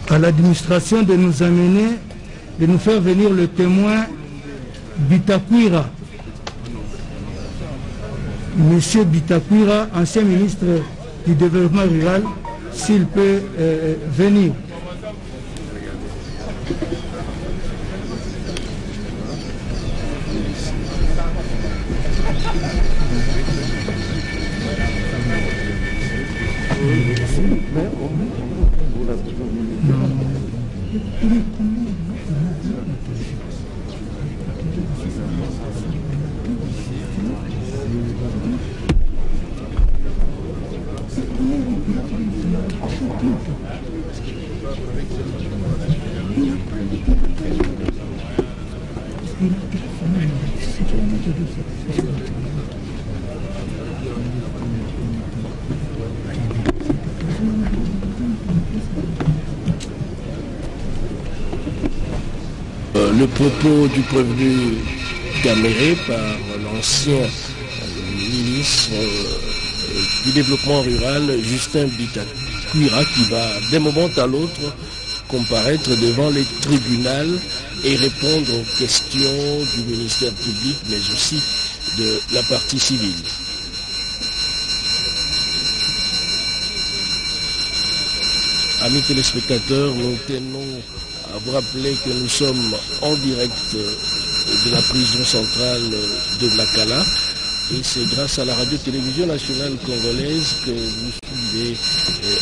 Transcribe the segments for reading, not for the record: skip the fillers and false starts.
à l'administration de nous amener, de nous faire venir le témoin Bitakwira. Monsieur Bitakwira, ancien ministre du développement rural, s'il peut venir. Le propos du prévenu caméré par l'ancien ministre du développement rural, Justin Bitakwira, qui va d'un moment à l'autre comparaître devant les tribunaux et répondre aux questions du ministère public, mais aussi de la partie civile. Amis téléspectateurs, nous tenons à vous rappeler que nous sommes en direct de la prison centrale de Nakala et c'est grâce à la radio-télévision nationale congolaise que vous suivez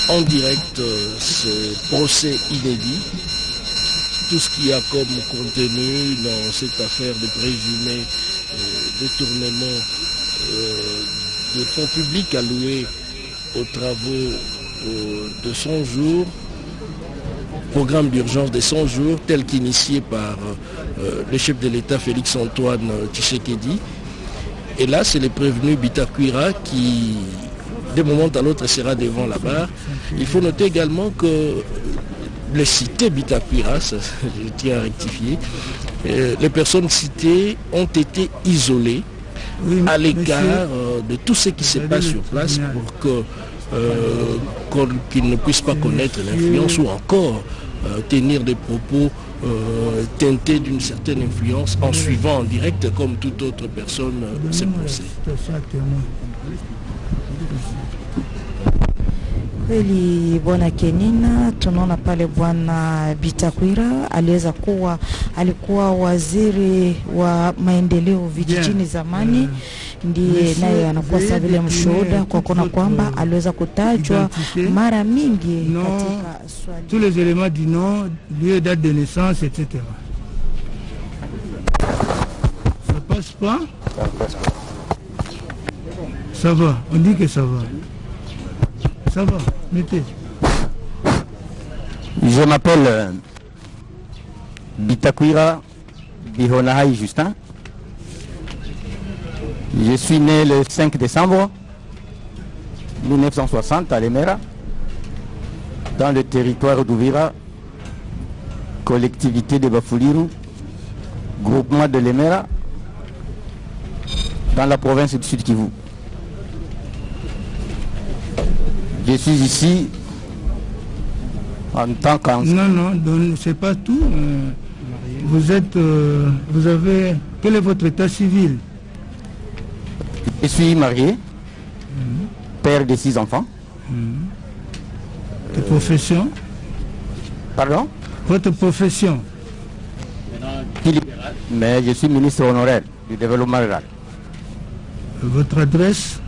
en direct ce procès inédit. Tout ce qu'il y a comme contenu dans cette affaire de présumé détournement de fonds publics alloués aux travaux de 100 jours, programme d'urgence des 100 jours tel qu'initié par le chef de l'État Félix-Antoine Tshisekedi. Et là, c'est le prévenu Bitakwira qui, d'un moment à l'autre, sera devant la barre. Il faut noter également que les cités Bitakwira, je tiens à rectifier, les personnes citées ont été isolées à l'écart de tout ce qui se passe sur place pour qu'ils ne puissent pas connaître l'influence ou encore tenir des propos teintés d'une certaine influence en suivant en direct comme toute autre personne ces procès. Kweli bwana Kenina, tunaona pale bwana Bitakwira alikuwa waziri wa maendeleo vijijini zamani, ndiye naye anakuwa sawa vile mshuhuda kwa kuona kwamba aliweza kutajwa mara mingi katika swali. Tous les éléments du nom, lieu, date de naissance, etc. Ça passe pas? Ça passe pas. Ça va, on dit que ça va. Ça va, mettez. Je m'appelle Bitakwira Bihonahai Justin. Je suis né le 5 décembre 1960 à Lemera, dans le territoire d'Ouvira, collectivité de Bafuliru, groupement de Lemera, dans la province du Sud Kivu. Je suis ici en tant qu'ancien. Non, c'est pas tout. Vous avez... Quel est votre état civil? Je suis marié, père de 6 enfants. Votre profession? Pardon? Votre profession? Mais je suis ministre honoraire du développement rural. Votre adresse?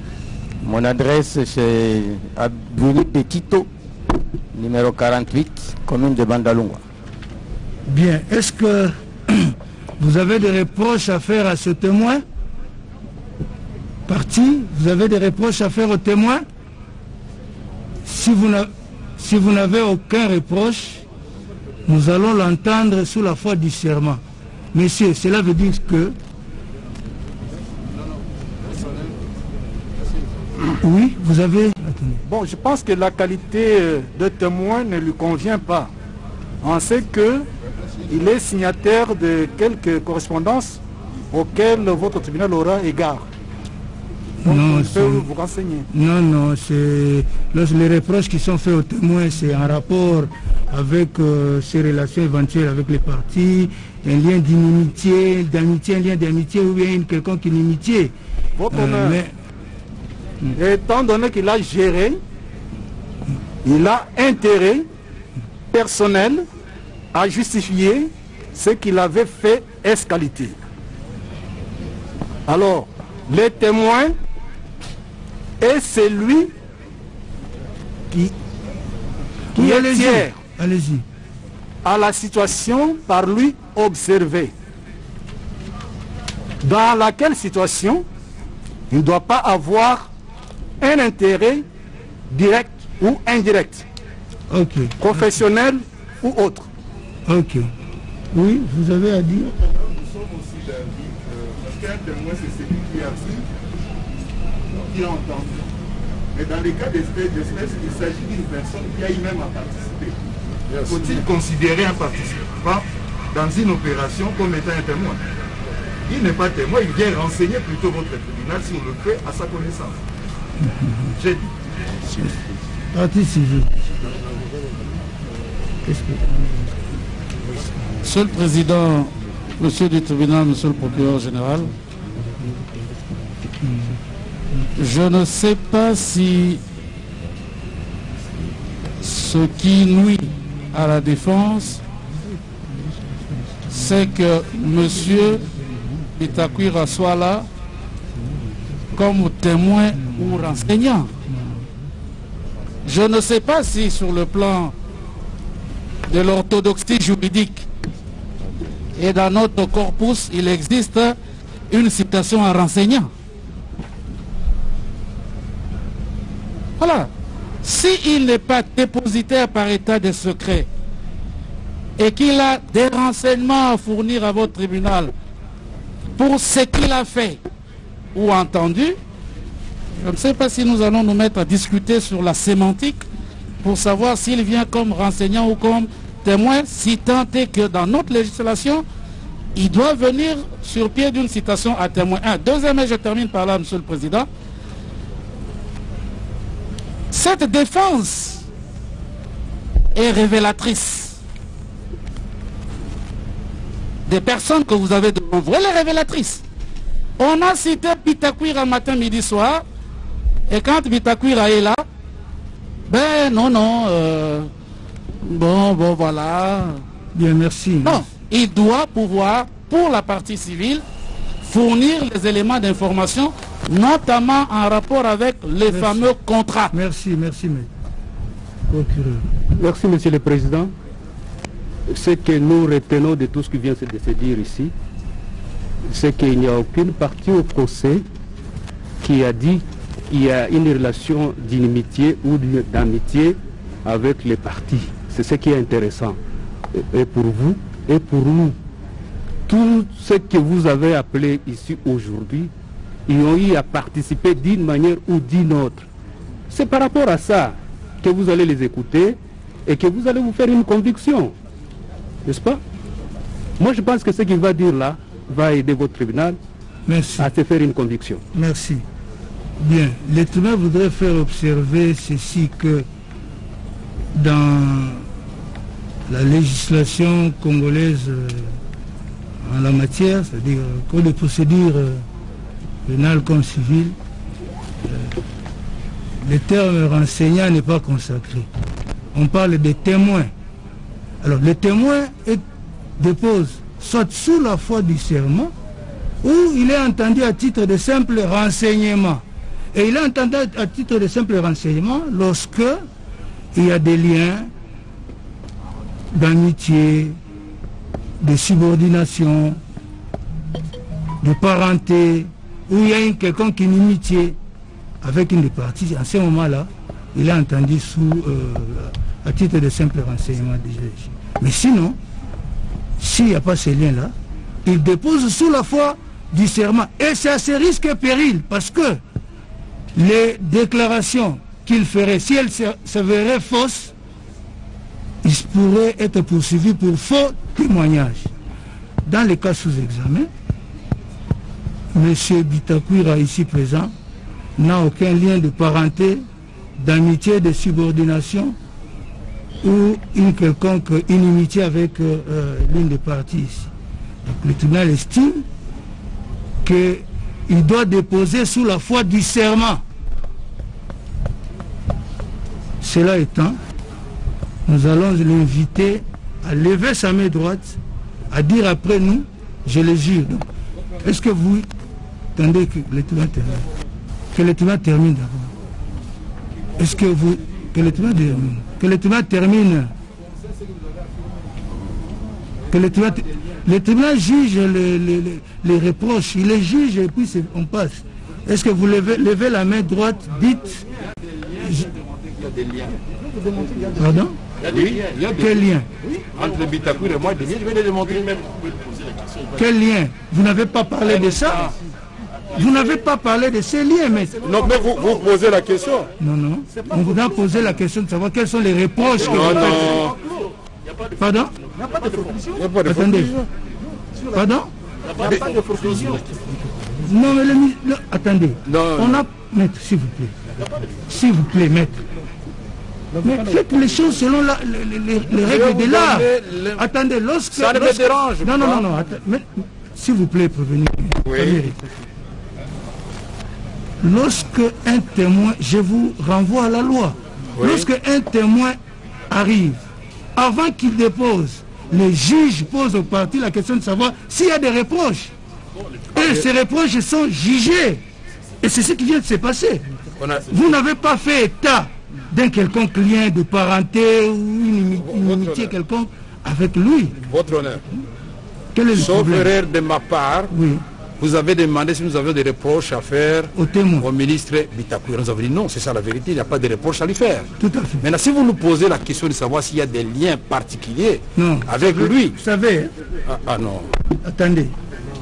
Mon adresse, c'est à Bruni Petito, numéro 48, commune de Bandalungwa. Bien. Est-ce que vous avez des reproches à faire à ce témoin? Parti, vous avez des reproches à faire au témoin? Si vous n'avez aucun reproche, nous allons l'entendre sous la foi du serment. Messieurs, cela veut dire que... Oui, vous avez... Bon, je pense que la qualité de témoin ne lui convient pas. On sait qu'il est signataire de quelques correspondances auxquelles votre tribunal aura égard. Donc, non, on peut vous renseigner. Non, c'est... Les reproches qui sont faits aux témoins, c'est en rapport avec ses relations éventuelles avec les partis, un lien d'amitié, un lien d'amitié ou bien une quelconque inimitié. Votre honneur, étant donné qu'il a géré, il a intérêt personnel à justifier ce qu'il avait fait escalité. Alors, les témoins et c'est lui qui est tiers à la situation par lui observée. Dans laquelle situation, il ne doit pas avoir un intérêt direct ou indirect, professionnel ou autre. Ok. Oui, vous avez à dire. Nous sommes aussi d'avis, parce qu'un témoin, c'est celui qui a vu, qui a entendu. Mais dans les cas d'espèce, il s'agit d'une personne qui a eu-même à participer. Faut-il considérer un participant dans une opération comme étant un témoin? Il n'est pas témoin, il vient renseigner plutôt votre tribunal sur le fait à sa connaissance. J'ai dit. Partie civile. Monsieur le Président, Monsieur du tribunal, Monsieur le procureur général, je ne sais pas si ce qui nuit à la défense, c'est que Monsieur Bitakwira soit là comme témoin ou renseignant. Je ne sais pas si sur le plan de l'orthodoxie juridique et dans notre corpus, il existe une citation à renseignant. Voilà. S'il n'est pas dépositaire par état de secret et qu'il a des renseignements à fournir à votre tribunal pour ce qu'il a fait ou entendu, je ne sais pas si nous allons nous mettre à discuter sur la sémantique pour savoir s'il vient comme renseignant ou comme témoin, si tant est que dans notre législation, il doit venir sur pied d'une citation à témoin. Deuxième, et je termine par là, Monsieur le Président. Cette défense est révélatrice. Des personnes que vous avez devant vous, elle est révélatrice. On a cité Bitakwira matin, midi, soir, et quand Bitakwira est là, ben non, bon, voilà. Bien, merci. Non, il doit pouvoir, pour la partie civile, fournir les éléments d'information, notamment en rapport avec les fameux contrats. Merci, procureur. Merci, Monsieur le Président. Ce que nous retenons de tout ce qui vient de se dire ici, c'est qu'il n'y a aucune partie au procès qui a dit qu'il y a une relation d'inimitié ou d'amitié avec les partis. C'est ce qui est intéressant. Et pour vous, et pour nous, tout ce que vous avez appelé ici aujourd'hui, ils ont eu à participer d'une manière ou d'une autre. C'est par rapport à ça que vous allez les écouter et que vous allez vous faire une conviction. N'est-ce pas? Moi, je pense que ce qu'il va dire là va aider votre tribunal à se faire une conviction. Merci. Bien. Le tribunal voudrait faire observer ceci, que dans la législation congolaise en la matière, c'est-à-dire code de procédure pénale comme civile, le terme renseignant n'est pas consacré. On parle des témoins. Alors, le témoin dépose soit sous la foi du serment, ou il est entendu à titre de simple renseignement. Et il est entendu à titre de simple renseignement lorsque il y a des liens d'amitié, de subordination, de parenté, où il y a une quelconque inimitié avec une des parties. En ce moment-là, il est entendu à titre de simple renseignement déjà. Mais sinon, s'il n'y a pas ces liens-là, il dépose sous la foi du serment. Et c'est à ses risques et périls, parce que les déclarations qu'il ferait, si elles s'avéreraient fausses, il pourrait être poursuivi pour faux témoignage. Dans les cas sous examen, M. Bitakwira, ici présent, n'a aucun lien de parenté, d'amitié, de subordination ou une quelconque inimitié avec l'une des parties ici. Donc, le tribunal estime qu'il doit déposer sous la foi du serment. Cela étant, nous allons l'inviter à lever sa main droite, à dire après nous, je le jure. Est-ce que vous attendez que le tribunal termine? Que le tribunal termine d'abord. Est-ce que vous... Que le tribunal termine. Que le tribunal termine. Que le tribunal juge les reproches. Il les juge et puis on passe. Est-ce que vous levez la main droite, dites... Pardon? Il y a des Quel lien? Entre Bitakour et moi, je vais les démontrer même. Quel lien? Vous n'avez pas parlé de ça? Vous n'avez pas parlé de ces liens, mais... Non, mais vous posez la question. Non, non. On vous a posé la question de savoir quels sont les reproches que vous faites. Pardon? Il n'y a pas de Attendez. Pardon? Non, mais attendez. On a... Maître, s'il vous plaît. S'il vous plaît, maître. Mais faites les choses selon les règles de l'art. Attendez, lorsque... Ça ne me dérange pas. Non, non, non. S'il vous plaît, prévenez. Oui. Lorsque un témoin, je vous renvoie à la loi, oui. Lorsque un témoin arrive, avant qu'il dépose, le juge pose au parti la question de savoir s'il y a des reproches. Et ces reproches sont jugés. Et c'est ce qui vient de se passer. Vous n'avez pas fait état d'un quelconque lien de parenté ou une inimitié quelconque avec lui. Votre honneur. Quel est le Sauf problème? erreur de ma part, oui. Vous avez demandé si nous avions des reproches à faire au ministre Bitakour. Nous avons dit non, c'est ça la vérité, il n'y a pas de reproches à lui faire. Tout à fait. Maintenant, si vous nous posez la question de savoir s'il y a des liens particuliers avec lui... Vous savez... Ah non. Attendez.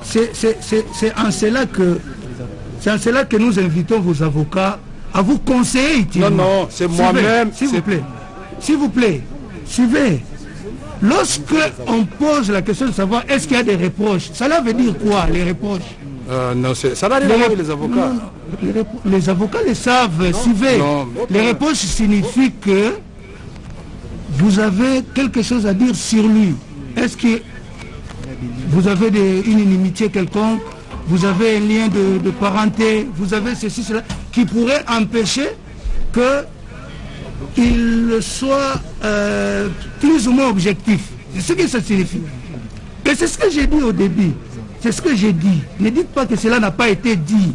C'est en cela que nous invitons vos avocats à vous conseiller utilement. Non, non, c'est moi-même... S'il vous plaît. S'il vous plaît. Suivez. Lorsque on pose la question de savoir est-ce qu'il y a des reproches, cela veut dire quoi, les reproches? Non, ça n'a rien à voir avec les avocats. Non, les avocats le savent, suivez. Les reproches signifient que vous avez quelque chose à dire sur lui. Est-ce que vous avez une inimitié quelconque, vous avez un lien de parenté, vous avez ceci, cela, qui pourrait empêcher que il soit plus ou moins objectif. C'est ce que ça signifie. Et c'est ce que j'ai dit au début. C'est ce que j'ai dit. Ne dites pas que cela n'a pas été dit.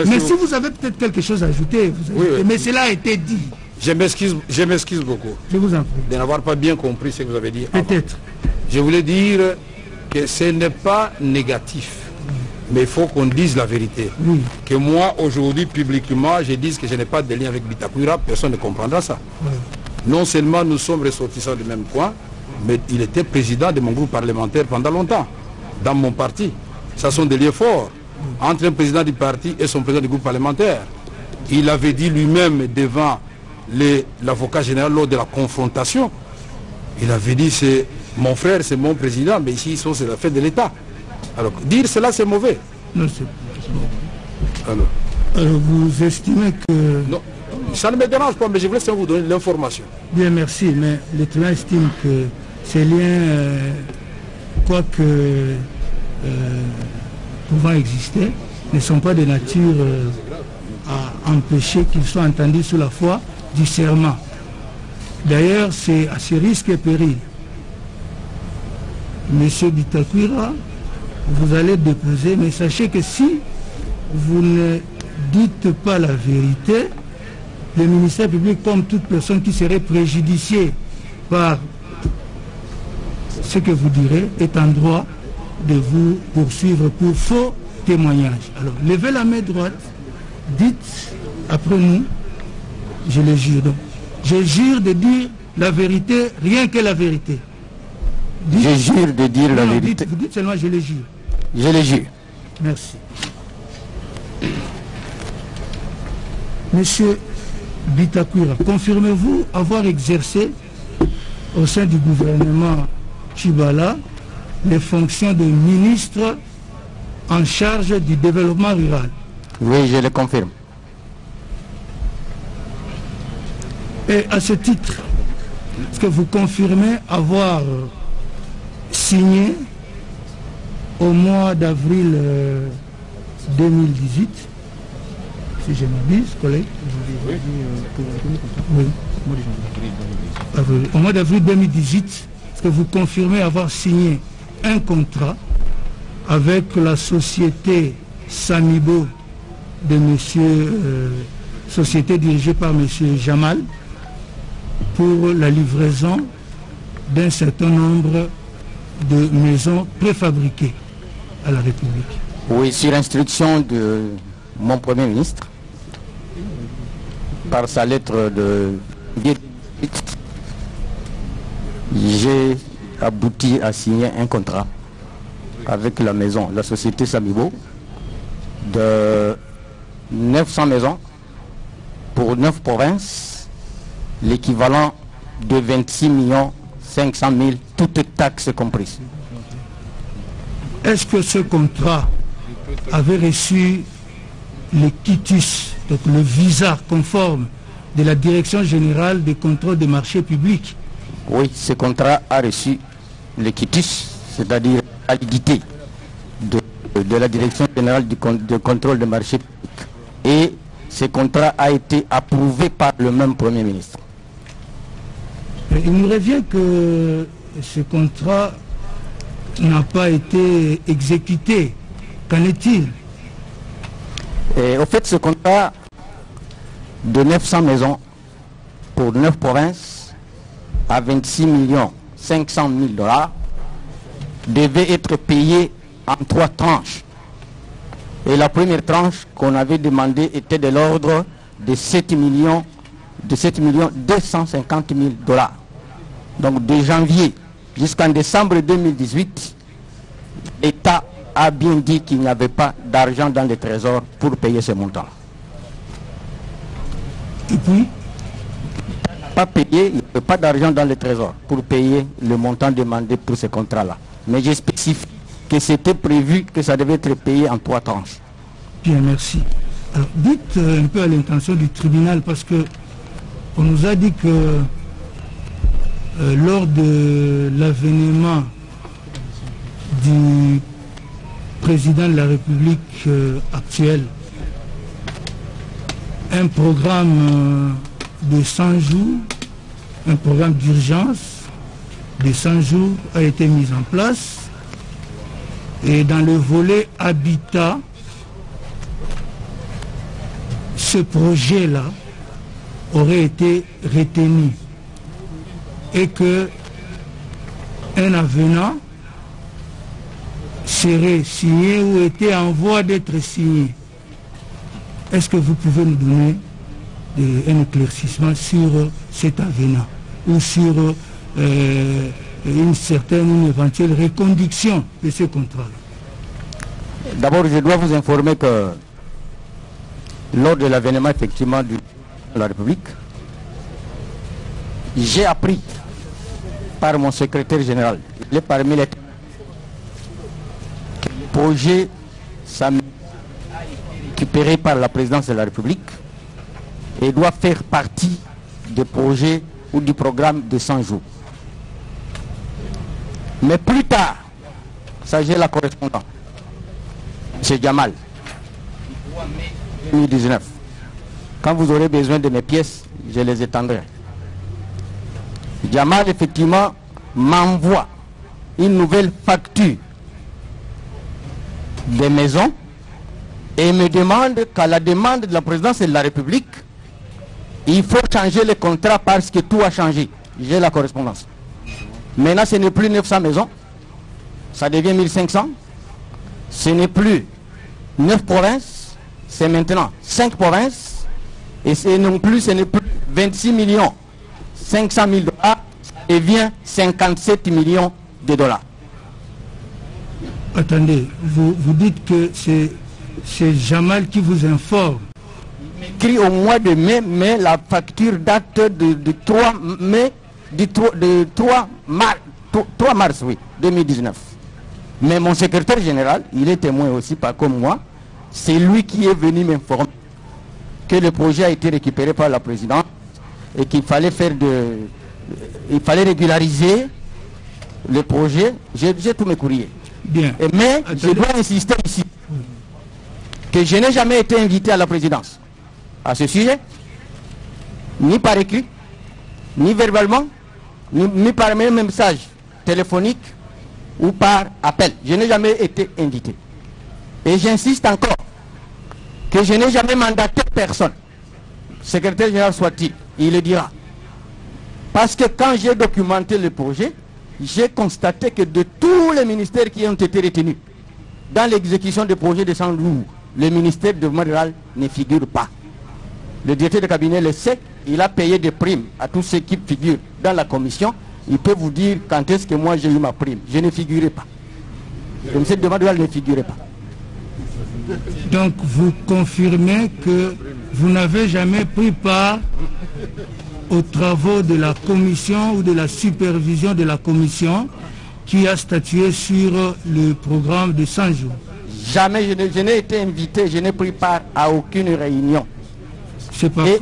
Mais si vous avez peut-être quelque chose à ajouter, vous ajoutez. Mais cela a été dit. Je m'excuse beaucoup. Je vous en prie. De n'avoir pas bien compris ce que vous avez dit. Peut-être. Je voulais dire que ce n'est pas négatif. Mais il faut qu'on dise la vérité. Oui. Que moi, aujourd'hui, publiquement, je dise que je n'ai pas de lien avec Bitakoura, personne ne comprendra ça. Oui. Non seulement nous sommes ressortissants du même coin, mais il était président de mon groupe parlementaire pendant longtemps, dans mon parti. Ça sont des liens forts entre un président du parti et son président du groupe parlementaire. Il avait dit lui-même devant l'avocat général lors de la confrontation, il avait dit c'est mon frère, c'est mon président, mais ici c'est la fête de l'État. Alors, dire cela, c'est mauvais. Non, c'est bon. Alors, vous estimez que... Non, ça ne me dérange pas, mais je voulais seulement vous donner l'information. Bien, merci, mais le tribunal estime que ces liens, quoique pouvant exister, ne sont pas de nature à empêcher qu'ils soient entendus sous la foi du serment. D'ailleurs, c'est à ce risque et péril. Monsieur Bitakoura, vous allez déposer, mais sachez que si vous ne dites pas la vérité, le ministère public, comme toute personne qui serait préjudiciée par ce que vous direz, est en droit de vous poursuivre pour faux témoignage. Alors, levez la main droite, dites après nous, je le jure. Donc, je jure de dire la vérité, rien que la vérité. Dites, je jure de dire la vérité. Vous dites seulement je le jure. Je le jure. Merci. Monsieur Bitakoura, confirmez-vous avoir exercé au sein du gouvernement Tchibala les fonctions de ministre en charge du développement rural? Oui, je le confirme. Et à ce titre, Est-ce que vous confirmez avoir signé au mois d'avril 2018, si je m'abuse, collègue? Oui. Au mois d'avril 2018, est-ce que vous confirmez avoir signé un contrat avec la société Samibo de société dirigée par M. Jamal pour la livraison d'un certain nombre de maisons préfabriquées à la République? Oui, sur instruction de mon Premier ministre, par sa lettre de j'ai abouti à signer un contrat avec la maison, la société Samibo, de 900 maisons pour 9 provinces, l'équivalent de 26 500 000, toutes taxes comprises. Est-ce que ce contrat avait reçu le quitus, donc le visa conforme de la Direction générale des contrôles des marchés publics? Oui, ce contrat a reçu le quitus, c'est-à-dire la validité de la Direction générale de contrôle des marchés publics. Et ce contrat a été approuvé par le même Premier ministre. Il nous revient que ce contrat n'a pas été exécuté. Qu'en est-il? Au fait, ce contrat de 900 maisons pour 9 provinces à 26 500 000 dollars devait être payé en 3 tranches. Et la première tranche qu'on avait demandé était de l'ordre de 7 250 000 dollars. Donc de janvier jusqu'en décembre 2018, l'État a bien dit qu'il n'y avait pas d'argent dans les trésors pour payer ce montant. Et puis, pas payé, il n'y avait pas d'argent dans les trésors pour payer le montant demandé pour ce contrat-là. Mais j'ai spécifié que c'était prévu que ça devait être payé en 3 tranches. Bien, merci. Alors, dites un peu à l'intention du tribunal, parce que on nous a dit que lors de l'avènement du président de la République actuelle, un programme de 100 jours, un programme d'urgence de 100 jours a été mis en place, et dans le volet habitat, ce projet-là aurait été retenu et que un avenant serait signé ou était en voie d'être signé. Est-ce que vous pouvez nous donner un éclaircissement sur cet avenant ou sur une éventuelle reconduction de ce contrat-là? D'abord, je dois vous informer que lors de l'avènement effectivement de la République, j'ai appris par mon secrétaire général, il est parmi les projets récupérés par la présidence de la République et doit faire partie des projets ou du programme de 100 jours. Mais plus tard, ça j'ai la correspondance, M. Jamal, 2019. Quand vous aurez besoin de mes pièces, je les étendrai. Jamal, effectivement, m'envoie une nouvelle facture des maisons et me demande qu'à la demande de la présidence de la République, il faut changer le contrat parce que tout a changé. J'ai la correspondance. Maintenant, ce n'est plus 900 maisons, ça devient 1500. Ce n'est plus 9 provinces, c'est maintenant 5 provinces. Et ce n'est plus 26 500 000 dollars, ça devient 57 millions de dollars. Attendez, vous dites que c'est Jamal qui vous informe. Écrit au mois de mai, mais la facture date de 3 mai, de 3 mars, oui, 2019. Mais mon secrétaire général, il est témoin aussi, pas comme moi, c'est lui qui est venu m'informer que le projet a été récupéré par la présidente et qu'il fallait faire il fallait régulariser le projet. J'ai tous mes courriers. Bien. Mais je dois insister ici que je n'ai jamais été invité à la présidence à ce sujet, ni par écrit, ni verbalement, ni par même message téléphonique ou par appel. Je n'ai jamais été invité. Et j'insiste encore que je n'ai jamais mandaté personne. Secrétaire général soit-il, il le dira. Parce que quand j'ai documenté le projet, j'ai constaté que de tous les ministères qui ont été retenus dans l'exécution des projets de Sanjour, le ministère de rural ne figure pas. Le directeur de cabinet le sait, il a payé des primes à tous ceux qui figurent dans la commission. Il peut vous dire quand est-ce que moi j'ai eu ma prime. Je ne figurais pas. Le ministère de rural ne figurait pas. Donc vous confirmez que vous n'avez jamais pris part aux travaux de la commission ou de la supervision de la commission qui a statué sur le programme de 100 jours. Jamais je n'ai été invité, je n'ai pris part à aucune réunion.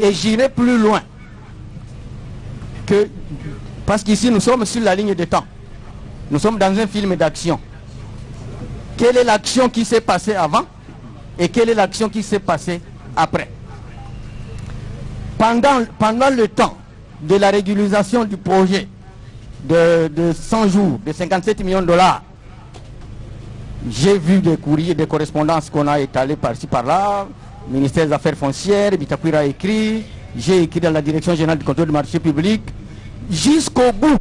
Et j'irai plus loin que... Parce qu'ici nous sommes sur la ligne de temps. Nous sommes dans un film d'action. Quelle est l'action qui s'est passée avant et quelle est l'action qui s'est passée après? Pendant le temps de la régularisation du projet de 100 jours, de 57 millions de dollars, j'ai vu des courriers, des correspondances qu'on a étalées par-ci par-là. Ministère des Affaires foncières, Bitakwira a écrit, j'ai écrit dans la Direction générale du contrôle du marché public, jusqu'au bout,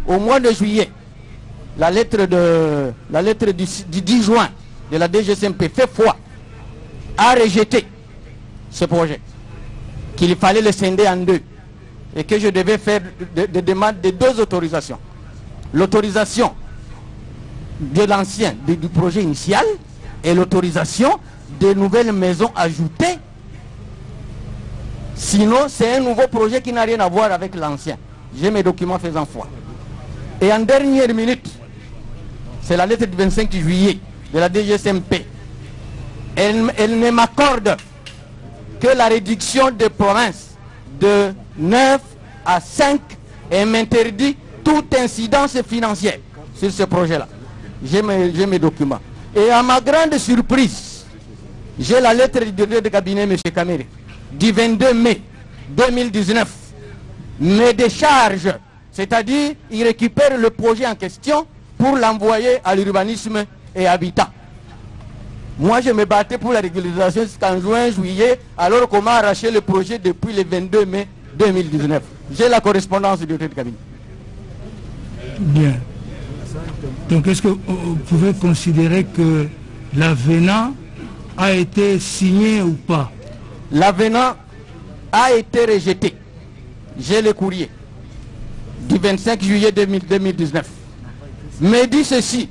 au mois de juillet, la lettre du 10 juin de la DGCMP fait foi, a rejeté ce projet, qu'il fallait le scinder en deux, et que je devais faire des demandes de deux autorisations. L'autorisation de l'ancien, du projet initial, et l'autorisation de nouvelles maisons ajoutées. Sinon, c'est un nouveau projet qui n'a rien à voir avec l'ancien. J'ai mes documents faisant foi. Et en dernière minute, c'est la lettre du 25 juillet de la DGCMP. Elle ne m'accorde que la réduction des provinces de 9 à 5 et m'interdit toute incidence financière sur ce projet-là. J'ai mes documents. Et à ma grande surprise, j'ai la lettre du directeur de cabinet, M. Kamere, du 22 mai 2019, me décharge, c'est-à-dire il récupère le projet en question pour l'envoyer à l'urbanisme et habitat. Moi, je me battais pour la régularisation jusqu'en juin, juillet, alors qu'on m'a arraché le projet depuis le 22 mai 2019. J'ai la correspondance du directeur de cabinet. Bien. Donc, est-ce que vous pouvez considérer que l'avenant a été signé ou pas? L'avenant a été rejeté. J'ai le courrier du 25 juillet 2019. Me dit ceci: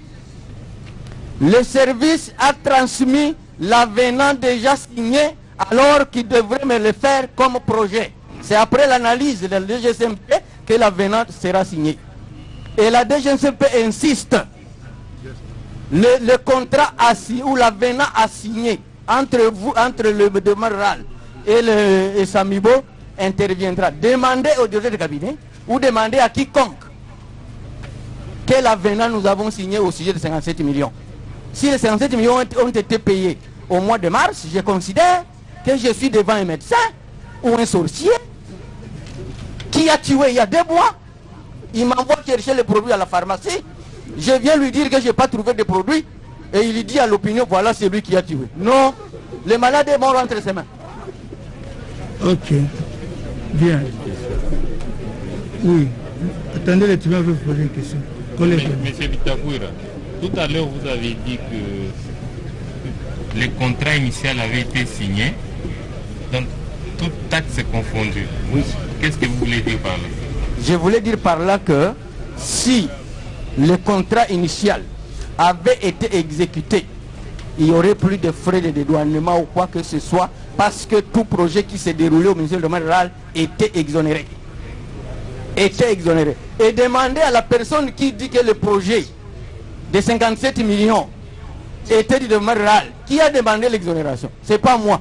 le service a transmis l'avenant déjà signé alors qu'il devrait me le faire comme projet. C'est après l'analyse de la DGCMP que l'avenant sera signé. Et la DGCMP insiste. Le contrat ou l'avenant a signé entre vous, entre le demandeur rural et Samibo interviendra. Demandez au directeur de cabinet ou demandez à quiconque quel avenant nous avons signé au sujet de 57 millions. Si les 57 millions ont été payés au mois de mars, je considère que je suis devant un médecin ou un sorcier qui a tué il y a 2 mois. Il m'envoie chercher les produits à la pharmacie. Je viens lui dire que je n'ai pas trouvé de produits. Et il dit à l'opinion, voilà, c'est lui qui a tué. Non, le malade est mort entre ses mains. Ok. Bien. Oui. Attendez, le témoin veut poser une question. Monsieur Bitakwira, tout à l'heure vous avez dit que le contrat initial avait été signé. Donc, toute taxe est confondue. Oui. Qu'est-ce que vous voulez dire par là? Je voulais dire par là que si le contrat initial avait été exécuté, il n'y aurait plus de frais de dédouanement ou quoi que ce soit, parce que tout projet qui s'est déroulé au ministère du domaine rural était exonéré. Était exonéré. Et demander à la personne qui dit que le projet de 57 millions était du domaine rural, qui a demandé l'exonération? Ce n'est pas moi.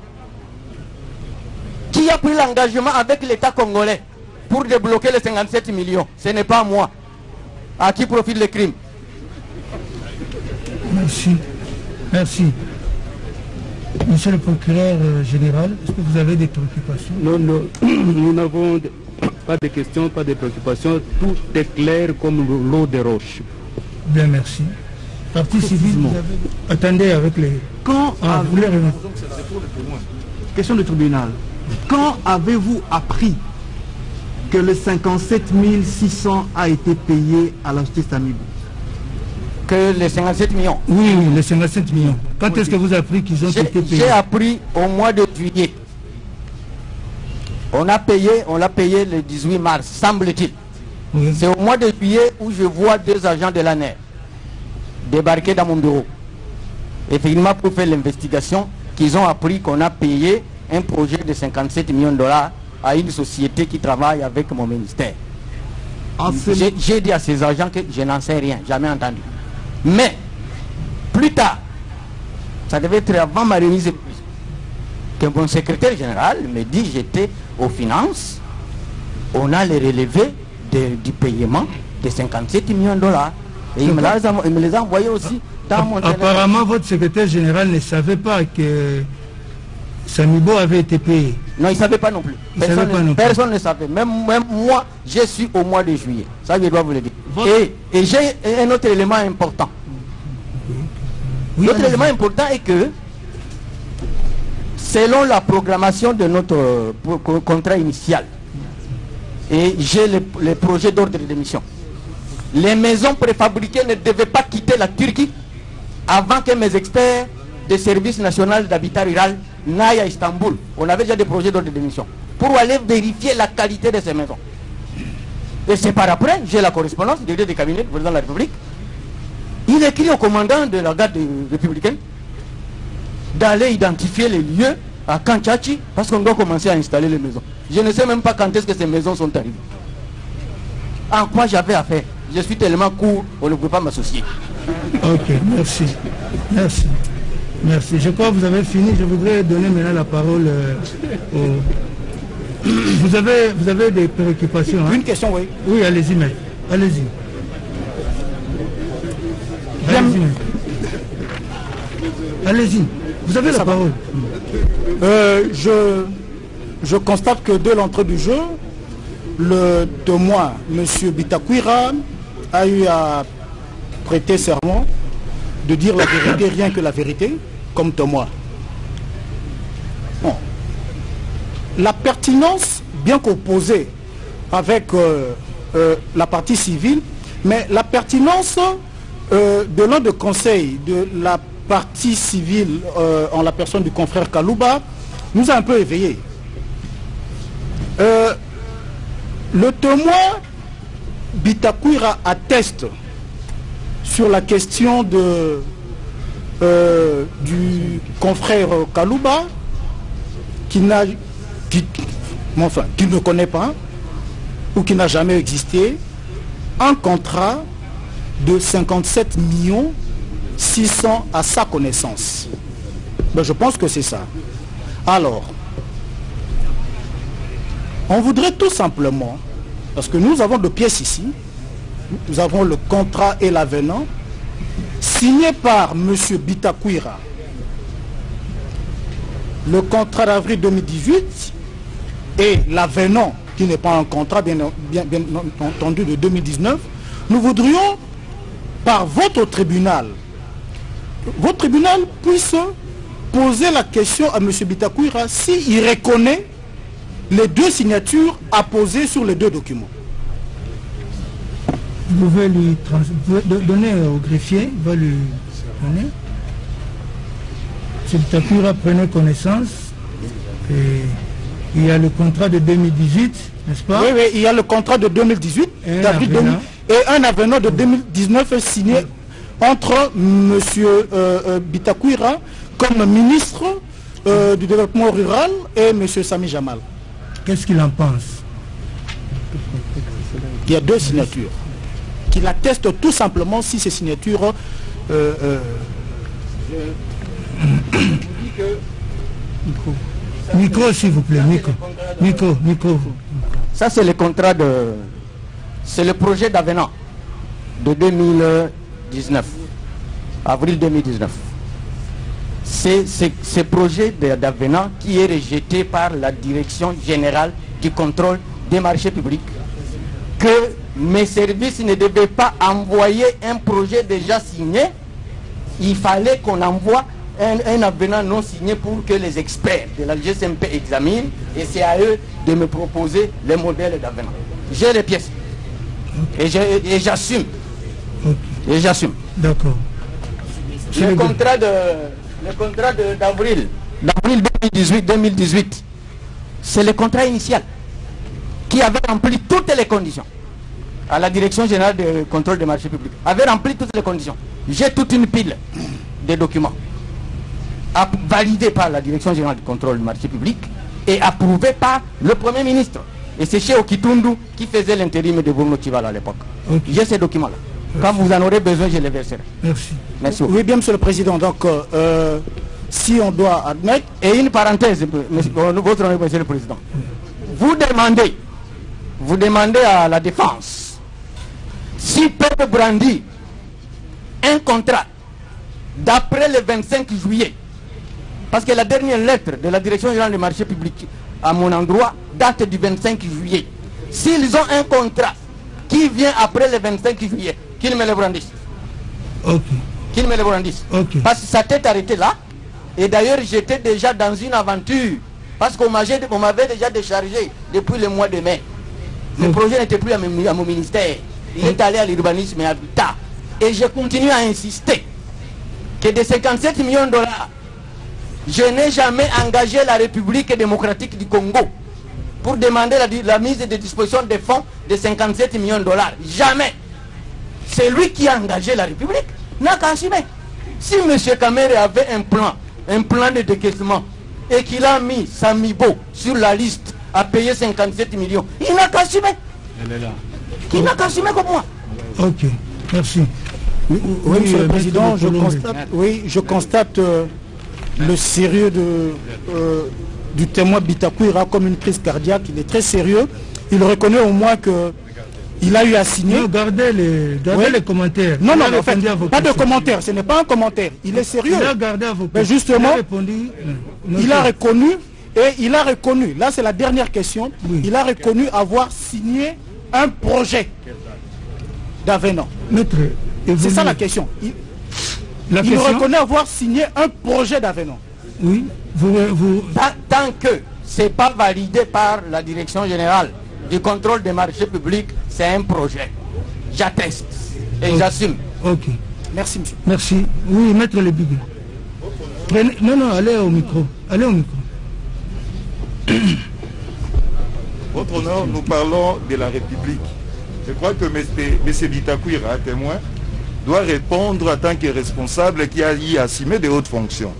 Qui a pris l'engagement avec l'État congolais pour débloquer les 57 millions. Ce n'est pas moi. À qui profite le crime? Merci. Merci. Monsieur le procureur général, est-ce que vous avez des préoccupations? Non, non, nous n'avons pas de questions, pas de préoccupations. Tout est clair comme l'eau des roches. Bien, merci. Partie civile, vous avez... Attendez avec les... Quand vous voulez remettre... Question de tribunal. Quand avez-vous appris que le 57 600 a été payé à la justice Samibo? Que les 57 millions? Oui, oui, les 57 millions. Quand est-ce que vous avez appris qu'ils ont été payés? J'ai appris au mois de juillet. On l'a payé le 18 mars, semble-t-il. Oui. C'est au mois de juillet où je vois 2 agents de l'ANER débarquer dans mon bureau. Effectivement, pour faire l'investigation, qu'ils ont appris qu'on a payé un projet de 57 millions de dollars à une société qui travaille avec mon ministère. J'ai dit à ces agents que je n'en sais rien, jamais entendu. Mais, plus tard, ça devait être avant ma remise, que mon secrétaire général me dit, j'étais aux finances, on a les relevés du paiement de 57 millions de dollars. Et il me les a envoyés aussi dans mon téléphone. Apparemment, votre secrétaire général ne savait pas que Samibo avait été payé. Non, il ne savait pas non plus. Personne ne savait. Même moi, je suis au mois de juillet. Ça, je dois vous le dire. Et j'ai un autre élément important. L'autre élément important est que, selon la programmation de notre contrat initial, et j'ai les projets d'ordre de mission, les maisons préfabriquées ne devaient pas quitter la Turquie avant que mes experts des services nationaux d'habitat rural n'aillent à Istanbul. On avait déjà des projets d'ordre de mission pour aller vérifier la qualité de ces maisons. Et c'est par après, j'ai la correspondance du directeur du cabinet du président de la République. Il écrit au commandant de la garde républicaine d'aller identifier les lieux à Kanchachi parce qu'on doit commencer à installer les maisons. Je ne sais même pas quand est-ce que ces maisons sont arrivées. En quoi j'avais affaire? Je suis tellement court, on ne peut pas m'associer. Ok, merci. Merci. Merci. Je crois que vous avez fini. Je voudrais donner maintenant la parole au... Vous avez des préoccupations, hein? Une question, oui. Oui, allez-y, maître. Allez-y. Allez-y, maître. Allez-y. Vous avez la parole. Je constate que dès l'entrée du jeu, le témoin, M. Bitakwira, a eu à prêter serment de dire la vérité, rien que la vérité, comme témoin. Bon. La pertinence, bien qu'opposée avec la partie civile, mais la pertinence de l'un des conseils de la partie civile en la personne du confrère Kalouba nous a un peu éveillés. Le témoin Bitakwira atteste sur la question du confrère Kalouba qui ne connaît pas ou qui n'a jamais existé un contrat de 57 600 à sa connaissance. Ben, je pense que c'est ça. Alors, on voudrait tout simplement, parce que nous avons deux pièces ici, nous avons le contrat et l'avenant, signé par M. Bitakwira, le contrat d'avril 2018 et l'avenant, qui n'est pas un contrat bien entendu de 2019, nous voudrions, par votre tribunal puisse poser la question à M. Bitakwira s'il reconnaît les deux signatures apposées sur les deux documents. Vous pouvez lui donner au greffier, il va lui donner. M. Bitakwira prenait connaissance et il y a le contrat de 2018, n'est-ce pas? Oui, oui, il y a le contrat de 2018 et un avenant de 2019 signé entre M. Bitakwira comme ministre du développement rural et M. Sami Jamal. Qu'est-ce qu'il en pense? Il y a deux signatures qui l'attestent tout simplement si ces signatures Micro, s'il vous plaît, micro. Ça, c'est le contrat de... C'est le projet d'avenant de 2019. Avril 2019. C'est ce projet d'avenant qui est rejeté par la Direction générale du contrôle des marchés publics, que mes services ne devaient pas envoyer un projet déjà signé. Il fallait qu'on envoie un avenant non signé pour que les experts de la GSMP examinent, et c'est à eux de me proposer les modèles d'avenant. J'ai les pièces et j'assume. Et j'assume. D'accord. Le contrat d'avril 2018, c'est le contrat initial qui avait rempli toutes les conditions. À la Direction générale de contrôle des marchés publics avait rempli toutes les conditions. J'ai toute une pile de documents validés par la Direction générale du contrôle des marchés publics et approuvés par le Premier ministre. Et c'est chez Okitundu qui faisait l'intérim de Bruno Tchivala à l'époque. Okay. J'ai ces documents-là. Quand vous en aurez besoin, je les verserai. Merci. Merci. Oui, bien, Monsieur le Président. Donc, si on doit admettre... Et une parenthèse, votre honneur, Monsieur le Président. Vous demandez à la défense s'ils peuvent brandir un contrat d'après le 25 juillet. Parce que la dernière lettre de la Direction générale des marchés publics à mon endroit date du 25 juillet. S'ils ont un contrat qui vient après le 25 juillet, qu'ils me le brandissent. Ok. Qu'ils me le brandissent. Okay. Parce que ça t'est arrêté là. Et d'ailleurs, j'étais déjà dans une aventure. Parce qu'on m'avait déjà déchargé depuis le mois de mai. Le projet n'était plus à mon ministère. Il est allé à l'urbanisme et à l'habitat. Et je continue à insister que de 57 millions de dollars, je n'ai jamais engagé la République démocratique du Congo pour demander la mise de disposition des fonds de 57 millions de dollars. Jamais. C'est lui qui a engagé la République. N'a qu'à assumer. Si M. Kamere avait un plan de décaissement et qu'il a mis Samibo sur la liste à payer 57 millions, il n'a qu'à assumer. Il n'a qu'à assumer comme moi. Ok, merci. Oui, Monsieur le Président, je constate le sérieux du témoin Bitakwira comme une crise cardiaque. Il est très sérieux. Il reconnaît au moins que il a eu à signer. Non, gardez les commentaires. Non, en fait, pas de commentaires. Ce n'est pas un commentaire. Il est sérieux. Il a gardé à vos mais justement, il a reconnu, et il a reconnu, là c'est la dernière question, il a reconnu avoir signé un projet d'avenant. C'est ça la question. Il reconnaît avoir signé un projet d'avenant. Oui. Tant que ce n'est pas validé par la Direction générale du contrôle des marchés publics, c'est un projet. J'atteste et j'assume. Ok. Merci, monsieur. Merci. Oui, maître Le Big. Non, allez au micro. Allez au micro. Votre honneur, nous parlons de la République. Je crois que M. Bitakwira, témoin, doit répondre en tant que responsable qui a y assumé de hautes fonctions.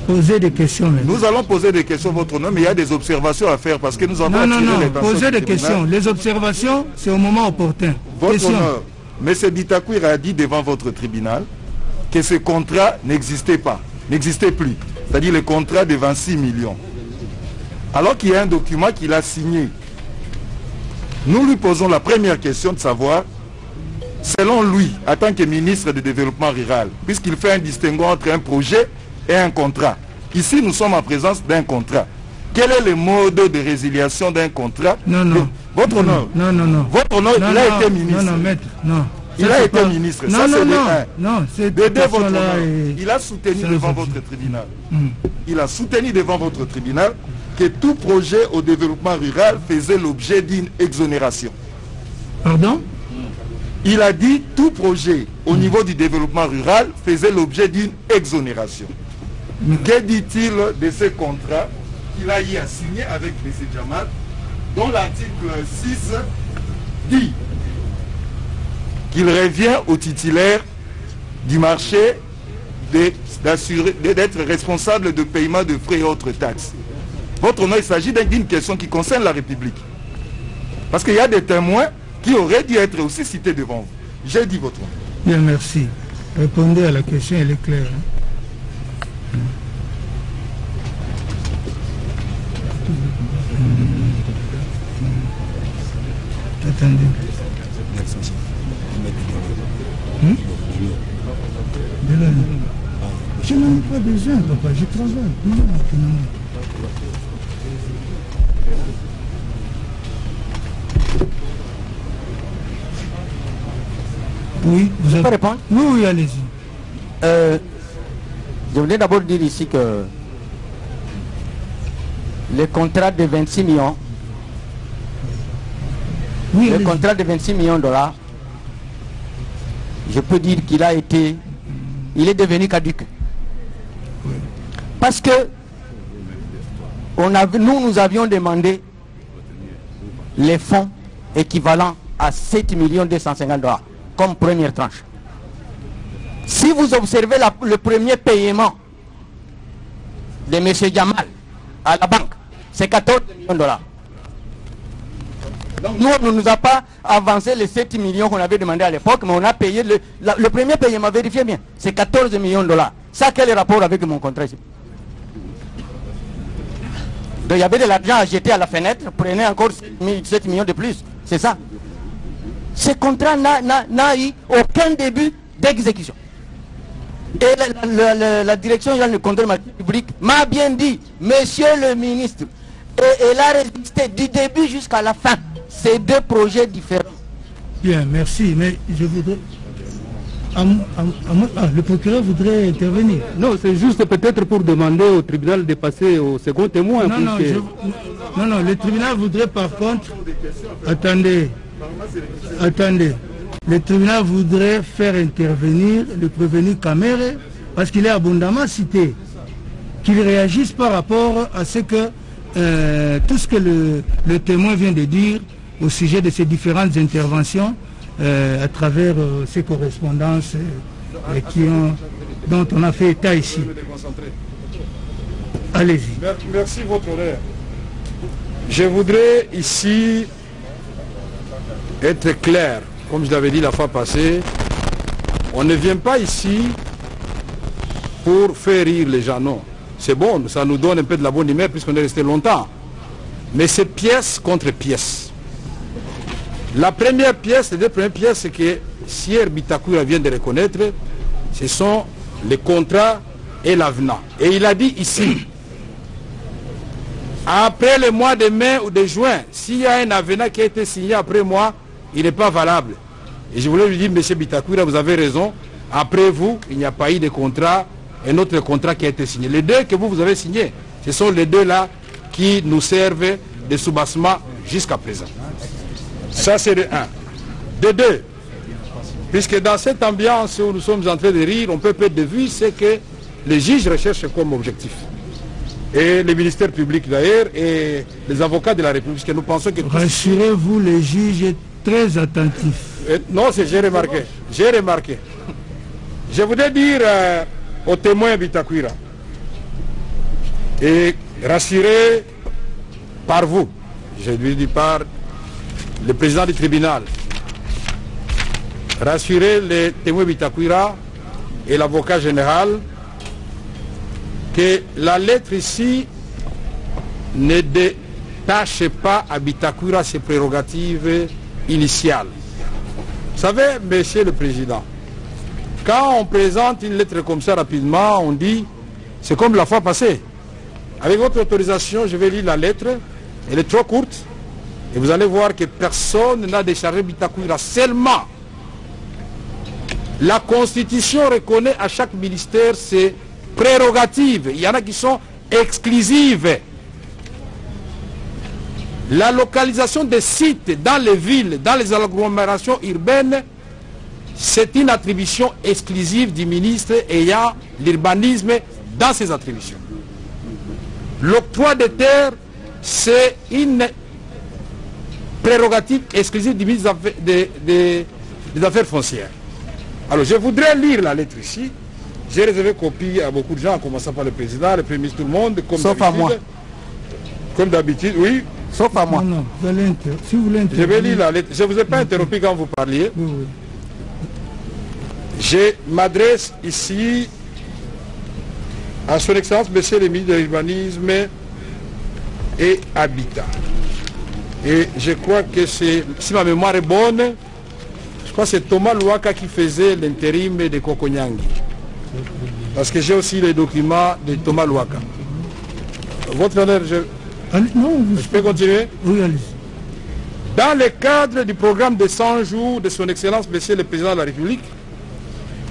Poser des questions. Nous allons poser des questions, votre honneur, mais il y a des observations à faire parce que nous avons Non, posez des questions. Les observations, c'est au moment opportun. Votre honneur, M. Bitakwira a dit devant votre tribunal que ce contrat n'existait pas, n'existait plus. C'est-à-dire le contrat de 26 millions. Alors qu'il y a un document qu'il a signé. Nous lui posons la première question de savoir, selon lui, en tant que ministre du Développement rural, puisqu'il fait un distinguo entre un projet et un contrat. Ici, nous sommes en présence d'un contrat. Quel est le mode de résiliation d'un contrat? Non. Votre honneur. Non. Votre honneur, il a été ministre. Non, maître, non. Il a été ministre. Non, c'est votre honneur. Il a soutenu devant votre tribunal. Il a soutenu devant votre tribunal que tout projet au développement rural faisait l'objet d'une exonération. Pardon? Il a dit tout projet au niveau du développement rural faisait l'objet d'une exonération. Que dit-il de ce contrat qu'il a eu à signer avec M. Jamal, dont l'article 6 dit qu'il revient au titulaire du marché d'être responsable de paiement de frais et autres taxes. Votre honneur, il s'agit d'une question qui concerne la République. Parce qu'il y a des témoins qui auraient dû être aussi cités devant vous. J'ai dit votre honneur. Bien, merci. Répondez à la question, elle est claire. Attendez. Je n'en ai pas besoin, papa, je travaille. Oui, vous avez... répondre? Oui, oui, allez-y. Je voulais d'abord dire ici que le contrat de 26 millions, oui, le contrat de 26 millions de dollars, je peux dire qu'il a été, il est devenu caduc. Parce que nous avions demandé les fonds équivalents à 7 250 $, comme première tranche. Si vous observez le premier paiement de M. Jamal à la banque, c'est 14 millions de $. Donc nous, on ne nous a pas avancé les 7 millions qu'on avait demandé à l'époque, mais on a payé le premier paiement, vérifiez bien, c'est 14 millions de $. Ça, quel est le rapport avec mon contrat ici? Donc il y avait de l'argent à jeter à la fenêtre, prenez encore 7 millions de plus, c'est ça. Ce contrat n'a eu aucun début d'exécution. Et la direction générale du contrôle public m'a bien dit, monsieur le ministre, et elle a résisté du début jusqu'à la fin. C'est deux projets différents. Bien, merci, mais je voudrais... le procureur voudrait intervenir. Non, c'est juste peut-être pour demander au tribunal de passer au second témoin. Non, le tribunal voudrait par contre... Attendez. Le tribunal voudrait faire intervenir le prévenu Kamere, parce qu'il est abondamment cité, qu'il réagisse par rapport à ce que tout ce que le témoin vient de dire au sujet de ces différentes interventions à travers ces correspondances dont on a fait état ici. Allez-y. Merci, votre honneur. Je voudrais ici être clair. Comme je l'avais dit la fois passée, on ne vient pas ici pour faire rire les gens, non. C'est bon, ça nous donne un peu de la bonne humeur puisqu'on est resté longtemps. Mais c'est pièce contre pièce. La première pièce, les deux premières pièces, c'est que Sier Bitakoura vient de reconnaître, ce sont les contrats et l'avenant. Et il a dit ici, après le mois de mai ou de juin, s'il y a un avenant qui a été signé après moi, il n'est pas valable. Et je voulais lui dire, monsieur Bitakoura, vous avez raison. Après vous, il n'y a pas eu de contrat, un autre contrat qui a été signé. Les deux que vous avez signés, ce sont les deux là qui nous servent de soubassement jusqu'à présent. Ça, c'est de un. De deux, puisque dans cette ambiance où nous sommes en train de rire, on peut perdre de vue ce que les juges recherchent comme objectif. Et les ministères publics d'ailleurs, et les avocats de la République, que nous pensons que... Rassurez-vous, les juges très attentifs. Non, j'ai remarqué. J'ai remarqué. Je voudrais dire aux témoins Bitakoura et rassurer par vous, je lui dis par le président du tribunal, rassurer les témoins Bitakoura et l'avocat général que la lettre ici ne détache pas à Bitakoura ses prérogatives initiales. Vous savez, monsieur le président, quand on présente une lettre comme ça rapidement, on dit, c'est comme la fois passée. Avec votre autorisation, je vais lire la lettre, elle est trop courte, et vous allez voir que personne n'a déchargé Bitakoura. Seulement, la Constitution reconnaît à chaque ministère ses prérogatives. Il y en a qui sont exclusives. La localisation des sites dans les villes, dans les agglomérations urbaines, c'est une attribution exclusive du ministre ayant l'urbanisme dans ses attributions. L'octroi des terres, c'est une prérogative exclusive du ministre des Affaires foncières. Alors, je voudrais lire la lettre ici. J'ai réservé copie à beaucoup de gens, en commençant par le président, le premier ministre, tout le monde, comme sauf à moi. Comme d'habitude, oui. Sauf à moi. Non, si vous voulez je vais lire la lettre. Je ne vous ai pas interrompu quand vous parliez. Oui, oui. Je m'adresse ici à son Excellence, Monsieur le ministre de l'Urbanisme et Habitat. Et je crois que c'est, si ma mémoire est bonne, je crois que c'est Thomas Louaka qui faisait l'intérim de Kokonyangi. Parce que j'ai aussi les documents de Thomas Louaka. Votre honneur, je peux continuer? Oui, allez. Dans le cadre du programme de 100 jours de son Excellence, Monsieur le Président de la République,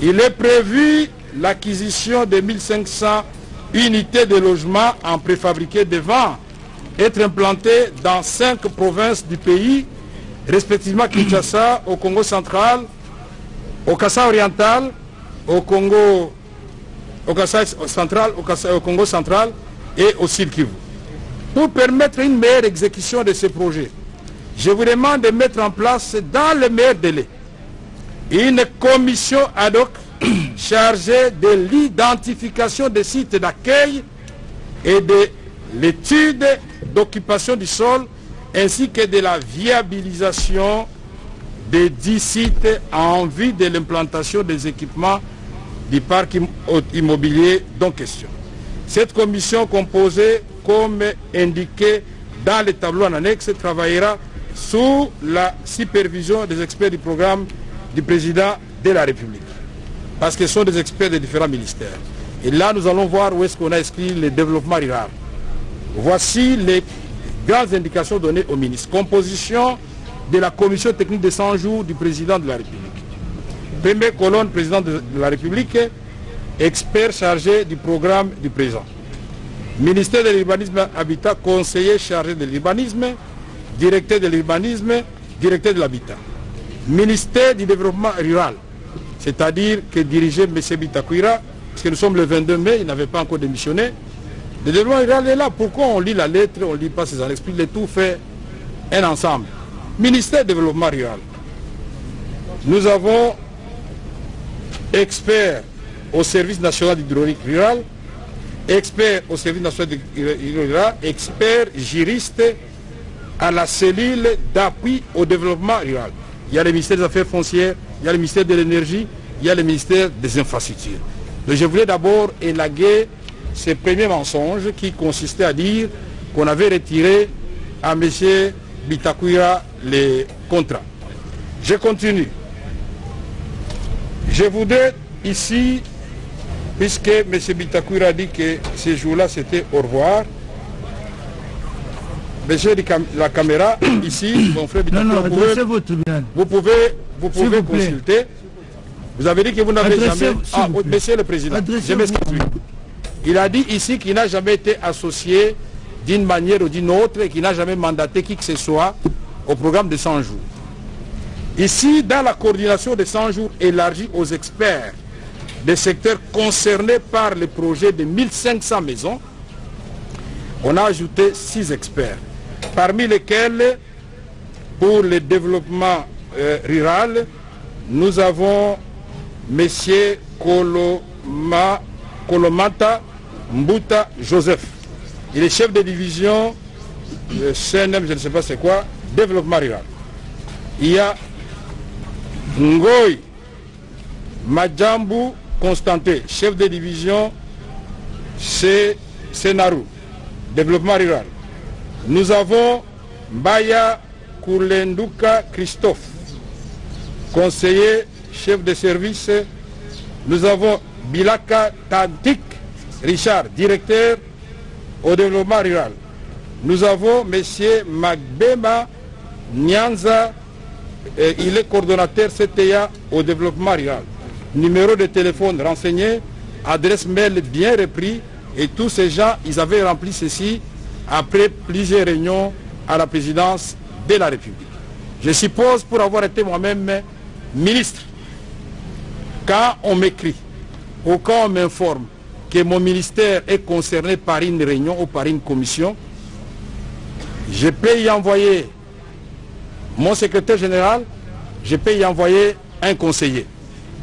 il est prévu l'acquisition de 1500 unités de logement en préfabriqué devant être implantées dans 5 provinces du pays, respectivement Kinshasa, au Congo central, au Kassai oriental, au Kassai central, au Congo central et au Sud Kivu. Pour permettre une meilleure exécution de ces projets, je vous demande de mettre en place dans le meilleur délai une commission ad hoc chargée de l'identification des sites d'accueil et de l'étude d'occupation du sol ainsi que de la viabilisation des 10 sites en vue de l'implantation des équipements du parc immobilier dont question. Cette commission composée, comme indiqué dans le tableau en annexe, travaillera sous la supervision des experts du programme du président de la République. Parce que ce sont des experts de différents ministères. Et là, nous allons voir où est-ce qu'on a inscrit le développement rural. Voici les grandes indications données au ministre. Composition de la commission technique de 100 jours du président de la République. Première colonne, président de la République, expert chargé du programme du président. Ministère de l'urbanisme habitat, conseiller chargé de l'urbanisme, directeur de l'urbanisme, directeur de l'habitat. Ministère du développement rural, c'est-à-dire que dirigeait M. Bitakwira, parce que nous sommes le 22 mai, il n'avait pas encore démissionné. Le développement rural est là. Pourquoi on lit la lettre, on ne lit pas ses annexes? Le tout fait un ensemble. Ministère du développement rural. Nous avons expert au service national d'hydraulique rural, expert au service national d'hydraulique rural, expert juriste à la cellule d'appui au développement rural. Il y a le ministère des Affaires foncières, il y a le ministère de l'énergie, il y a le ministère des infrastructures. Donc je voulais d'abord élaguer ce premier mensonge qui consistait à dire qu'on avait retiré à M. Bitakwira les contrats. Je continue. Je voudrais ici, puisque M. Bitakwira a dit que ce jour-là c'était au revoir, Monsieur la caméra, ici, mon frère Bitakwira, vous pouvez consulter. Vous avez dit que vous n'avez jamais... Ah, Monsieur le Président, je m'excuse. Il a dit ici qu'il n'a jamais été associé d'une manière ou d'une autre et qu'il n'a jamais mandaté qui que ce soit au programme de 100 jours. Ici, dans la coordination de 100 jours élargie aux experts des secteurs concernés par le projet de 1500 maisons, on a ajouté 6 experts, parmi lesquels, pour le développement rural, nous avons M. Kolomata Mbuta Joseph. Il est chef de division CNM, je ne sais pas c'est quoi, développement rural. Il y a Ngoy Madjambu Constantin, chef de division Senaru, développement rural. Nous avons Mbaya Koulenduka Christophe, conseiller, chef de service. Nous avons Bilaka Tantik Richard, directeur au développement rural. Nous avons M. Magbema Nyanza, il est coordonnateur CTA au développement rural. Numéro de téléphone renseigné, adresse mail bien repris, et tous ces gens, ils avaient rempli ceci après plusieurs réunions à la présidence de la République. Je suppose, pour avoir été moi-même ministre, quand on m'écrit ou quand on m'informe que mon ministère est concerné par une réunion ou par une commission, je peux y envoyer mon secrétaire général, je peux y envoyer un conseiller.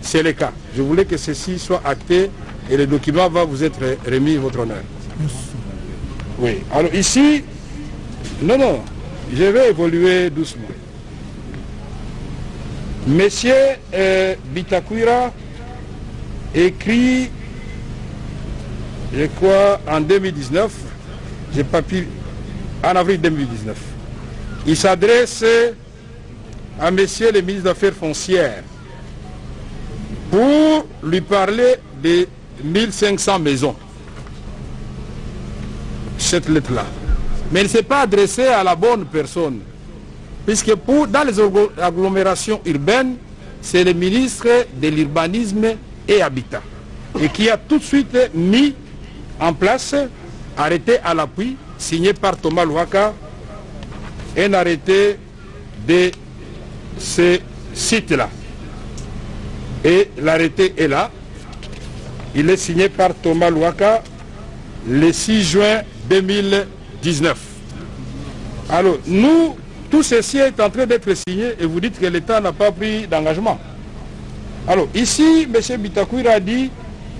C'est le cas. Je voulais que ceci soit acté et le document va vous être remis, votre honneur. Oui. Alors ici, non, je vais évoluer doucement. Monsieur Bitakwira écrit, je crois, en 2019, j'ai pas pu, en avril 2019, Il s'adresse à monsieur le ministre des Affaires foncières pour lui parler de 1500 maisons. Cette lettre-là. Mais il ne s'est pas adressé à la bonne personne. Puisque dans les agglomérations urbaines, c'est le ministre de l'urbanisme et habitat. Et qui a tout de suite mis en place, arrêté à l'appui, signé par Thomas Louaka, un arrêté de ce site-là. Et l'arrêté est là. Il est signé par Thomas Louaka le 6 juin 2019. Alors, nous, tout ceci est en train d'être signé et vous dites que l'État n'a pas pris d'engagement. Alors, ici, M. Bitakwira a dit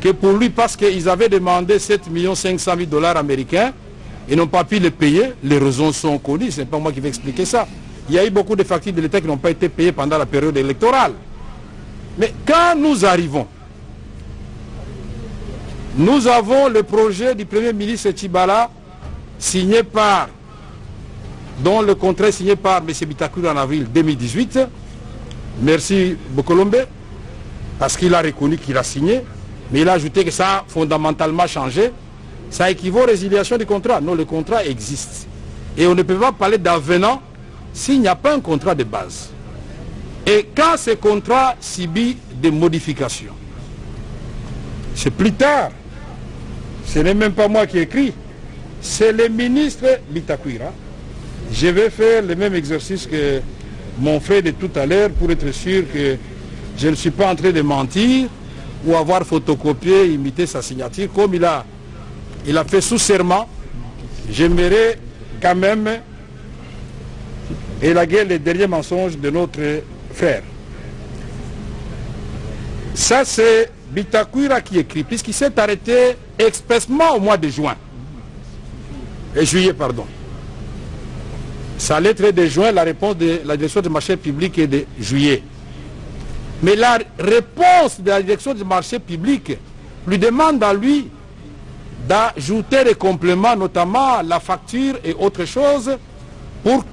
que pour lui, parce qu'ils avaient demandé 7 500 000 $ américains, ils n'ont pas pu les payer. Les raisons sont connues, ce n'est pas moi qui vais expliquer ça. Il y a eu beaucoup de factures de l'État qui n'ont pas été payées pendant la période électorale. Mais quand nous arrivons, nous avons le projet du Premier ministre Tchibala signé par, dont le contrat est signé par M. Bitakwira en avril 2018. Merci Bokolombe, parce qu'il a reconnu qu'il a signé, mais il a ajouté que ça a fondamentalement changé. Ça équivaut à résiliation du contrat. Non, le contrat existe. Et on ne peut pas parler d'avenant s'il n'y a pas un contrat de base. Et quand ce contrat subit des modifications, c'est plus tard, ce n'est même pas moi qui écris, c'est le ministre Bitakwira. Je vais faire le même exercice que mon frère de tout à l'heure pour être sûr que je ne suis pas en train de mentir ou avoir photocopié, imité sa signature, comme il a fait sous serment. J'aimerais quand même élaguer les derniers mensonges de notre frère. Ça, c'est Bitakwira qui écrit, puisqu'il s'est arrêté expressément au mois de juillet, pardon. Sa lettre est de juin, la réponse de la direction des marchés publics est de juillet. Mais la réponse de la direction des marchés publics lui demande à lui d'ajouter des compléments, notamment la facture et autre chose, pour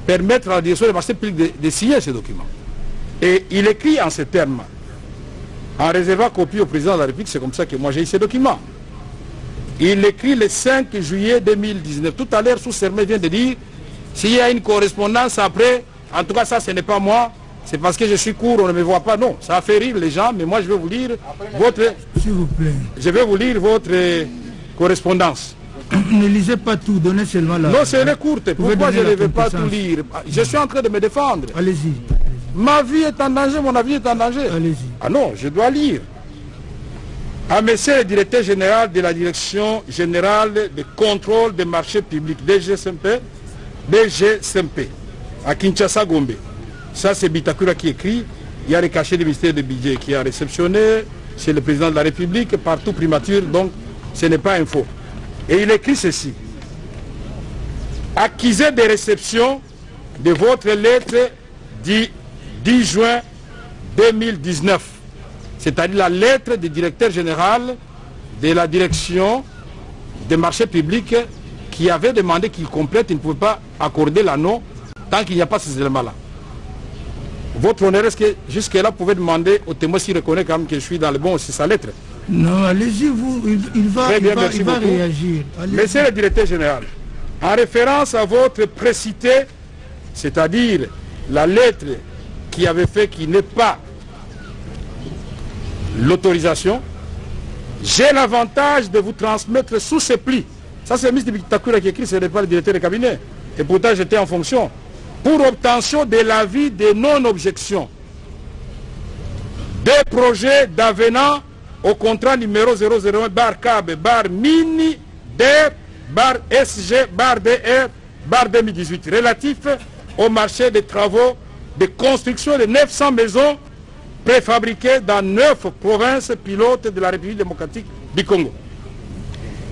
permettre à la direction des marchés publics de signer ces documents. Et il écrit en ces termes, en réservant copie au président de la République, c'est comme ça que moi j'ai eu ces documents. Il écrit le 5 juillet 2019. Tout à l'heure, sous serment, il vient de dire, s'il y a une correspondance après, en tout cas ça, ce n'est pas moi, c'est parce que je suis court, on ne me voit pas. Non, ça a fait rire les gens, mais moi je vais vous lire votre... S'il vous plaît. Je vais vous lire votre correspondance. Ne lisez pas tout, donnez seulement la... Non, c'est courte. Pourquoi je ne vais pas tout lire? Je suis en train de me défendre. Allez-y. Ma vie est en danger, mon avis est en danger. Allez-y. Ah non, je dois lire. À monsieur le directeur général de la Direction générale de contrôle des marchés publics, DGCMP, à Kinshasa Gombe. Ça, c'est Bitakwira qui écrit. Il y a le cachet du ministère du budget qui a réceptionné chez le président de la République, partout primature, donc ce n'est pas un faux. Et il écrit ceci. Accusé de réception de votre lettre du 10 juin 2019, c'est-à-dire la lettre du directeur général de la direction des marchés publics qui avait demandé qu'il complète, il ne pouvait pas accorder l'anneau tant qu'il n'y a pas ces éléments-là. Votre honneur, est-ce que jusque-là, vous pouvez demander au témoin s'il reconnaît quand même que je suis dans le bon, c'est sa lettre? Non, allez-y, il va réagir. Monsieur le directeur général, en référence à votre précité, c'est-à-dire la lettre qui avait fait qu'il n'ait pas l'autorisation, j'ai l'avantage de vous transmettre sous ces plis. Ça, c'est le ministre Bitakwira qui écrit, ce n'est pas le directeur de cabinet. Et pourtant, j'étais en fonction. Pour obtention de l'avis de non-objection des projets d'avenant au contrat numéro 001 bar CAB bar mini DER bar SG bar DR bar 2018 relatif au marché des travaux de construction de 900 maisons préfabriquées dans 9 provinces pilotes de la République démocratique du Congo.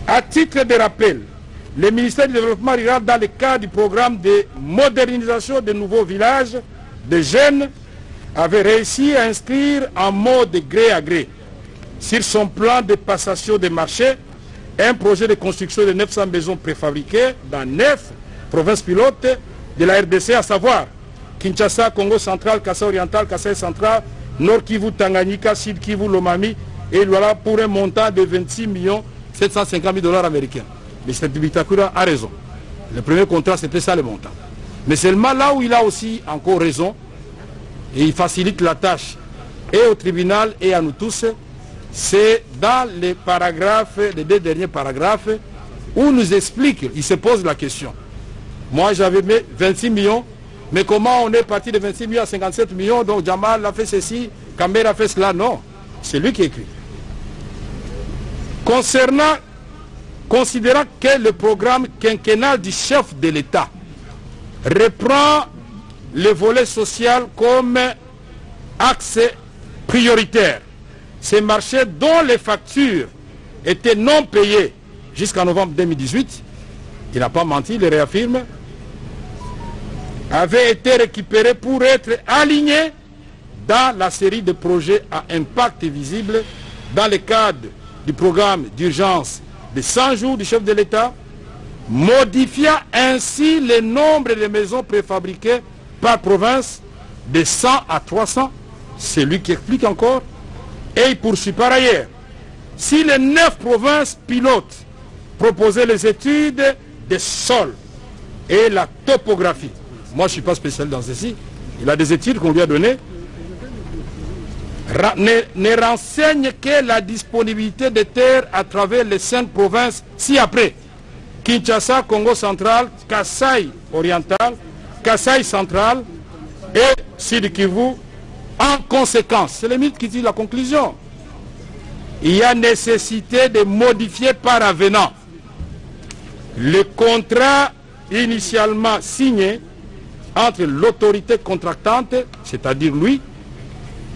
À titre de rappel, le ministère du Développement rural, dans le cadre du programme de modernisation de nouveaux villages de jeunes, avait réussi à inscrire en mode gré à gré sur son plan de passation des marchés un projet de construction de 900 maisons préfabriquées dans 9 provinces pilotes de la RDC, à savoir Kinshasa, Congo central, Kassai oriental, Kassai central, Nord Kivu, Tanganyika, Sud Kivu, Lomami, et voilà pour un montant de 26 750 000 $ américains. Mais M. Bitakura a raison. Le premier contrat, c'était ça le montant. Mais seulement là où il a aussi encore raison, et il facilite la tâche, et au tribunal et à nous tous, c'est dans les paragraphes, les 2 derniers paragraphes, où nous explique, il se pose la question. Moi j'avais mis 26 millions, mais comment on est parti de 26 millions à 57 millions, donc Jamal a fait ceci, Kamber a fait cela, non. C'est lui qui écrit. Considérant que le programme quinquennal du chef de l'État reprend le volet social comme axe prioritaire, ces marchés dont les factures étaient non payées jusqu'en novembre 2018, il n'a pas menti, il le réaffirme, avaient été récupérés pour être alignés dans la série de projets à impact visible dans le cadre du programme d'urgence de 100 jours du chef de l'État, modifiant ainsi le nombre de maisons préfabriquées par province de 100 à 300. C'est lui qui explique encore. Et il poursuit par ailleurs. Si les 9 provinces pilotes proposaient les études des sols et la topographie, moi je ne suis pas spécial dans ceci, il a des études qu'on lui a données, ne renseigne que la disponibilité de terres à travers les 5 provinces ci-après. Kinshasa, Congo central, Kassai oriental, Kassai central et Sud Kivu. En conséquence, c'est le mythe qui dit la conclusion. Il y a nécessité de modifier par avenant le contrat initialement signé entre l'autorité contractante, c'est-à-dire lui,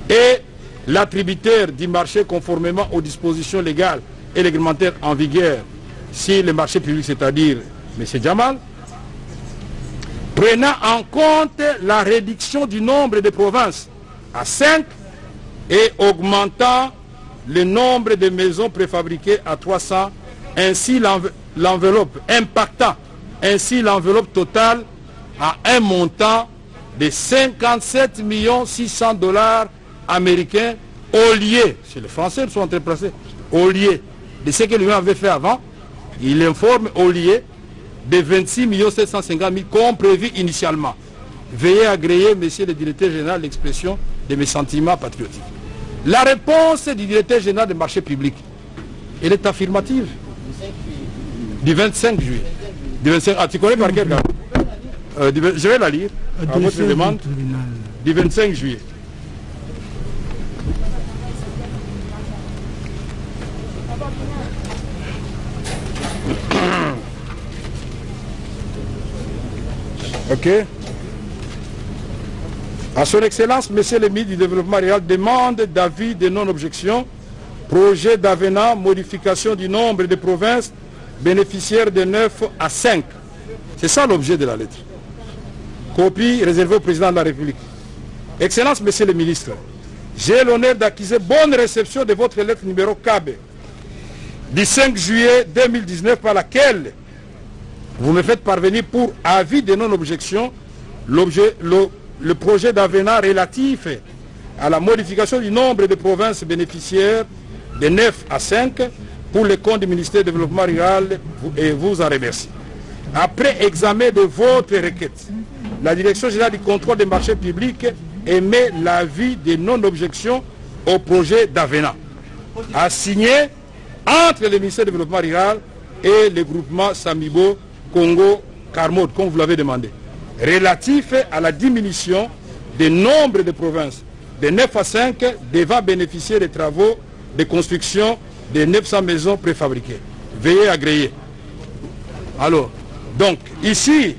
et l'attributaire du marché conformément aux dispositions légales et réglementaires en vigueur, si le marché public, c'est-à-dire M. Jamal, prenant en compte la réduction du nombre de provinces à 5 et augmentant le nombre de maisons préfabriquées à 300, ainsi l'enveloppe, impactant ainsi l'enveloppe totale à un montant de 57 600 $ américains au lieu, c'est les Français qui sont entreplacés, au lieu de ce que lui avait fait avant, il informe au lieu de 26 750 000 comme prévu initialement. Veuillez agréer, monsieur le directeur général, l'expression de mes sentiments patriotiques. La réponse du directeur général des marchés publics, elle est affirmative. Du 25 juillet. Du 25, ah, tu connais par quel cas? Je vais la lire à votre demande. Du 25 juillet. Ok. À son Excellence, Monsieur le ministre du Développement rural demande d'avis de non-objection, projet d'avenant, modification du nombre de provinces bénéficiaires de 9 à 5. C'est ça l'objet de la lettre. Copie réservée au président de la République. Excellence, Monsieur le ministre, j'ai l'honneur d'acquiser bonne réception de votre lettre numéro KB du 5 juillet 2019 par laquelle vous me faites parvenir pour avis de non-objection le projet d'avenant relatif à la modification du nombre de provinces bénéficiaires de 9 à 5 pour le compte du ministère du Développement rural et vous en remercie. Après examen de votre requête, la Direction générale du contrôle des marchés publics émet l'avis de non-objection au projet d'avenant à signer entre le ministère du Développement rural et le groupement Samibo Congo Carmode, comme vous l'avez demandé, relatif à la diminution du nombre de provinces de 9 à 5 devant bénéficier des travaux de construction de 900 maisons préfabriquées. Veuillez agréer. Alors, donc, ici,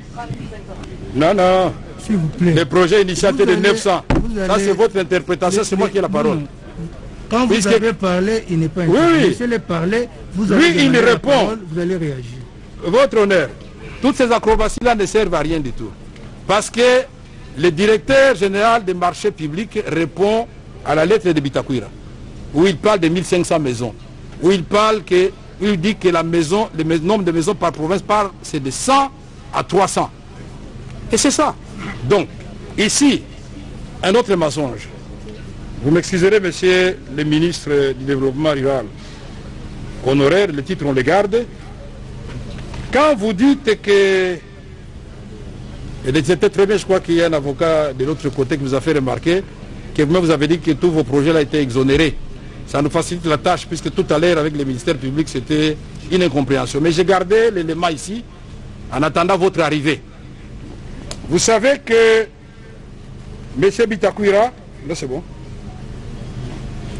non, s'il vous plaît, le projet initial de 900, ça c'est votre interprétation, c'est moi qui ai la parole. Quand vous avez parlé, il n'est pas intéressé. Oui. Laissez-le parler, vous allez Lui, il répond. parole, vous allez réagir. Votre honneur, toutes ces acrobaties-là ne servent à rien du tout. Parce que le directeur général des marchés publics répond à la lettre de Bitakwira, où il parle de 1500 maisons, où il dit que le nombre de maisons par province c'est de 100 à 300. Et c'est ça. Donc, ici, un autre mensonge. Vous m'excuserez, monsieur le ministre du Développement rural honoraire, le titre on le garde. Quand vous dites que, et c'était très bien, je crois qu'il y a un avocat de l'autre côté qui vous a fait remarquer que vous-même vous avez dit que tous vos projets là étaient exonérés. Ça nous facilite la tâche puisque tout à l'heure avec le ministère public c'était une incompréhension. Mais j'ai gardé l'élément ici en attendant votre arrivée. Vous savez que M. Bitakwira, là c'est bon,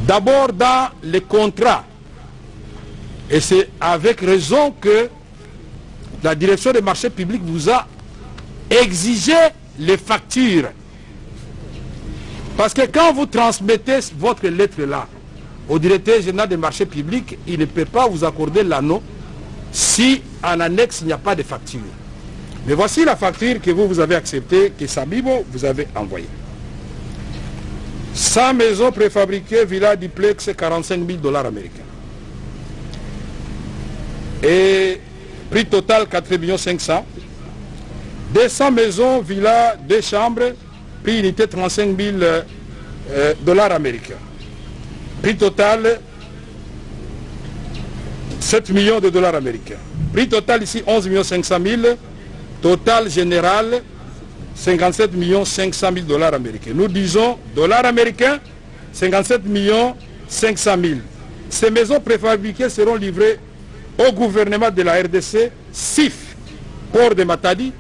d'abord dans les contrats, et c'est avec raison que la direction des marchés publics vous a exigé les factures. Parce que quand vous transmettez votre lettre-là au directeur général des marchés publics, il ne peut pas vous accorder l'anneau si en annexe il n'y a pas de facture. Mais voici la facture que vous avez acceptée, que Sabibo vous avez envoyée. 100 maisons préfabriquées, villa duplex, 45 000 $ américains. Et prix total 4 500 000. 200 maisons, villa, 2 chambres, prix unité 35 000 $ américains. Prix total 7 millions de dollars américains. Prix total ici 11 500 000. Total général 57 500 000 $ américains. Nous disons dollars américains 57 500 000. Ces maisons préfabriquées seront livrées au gouvernement de la RDC, SIF, port de Matadi,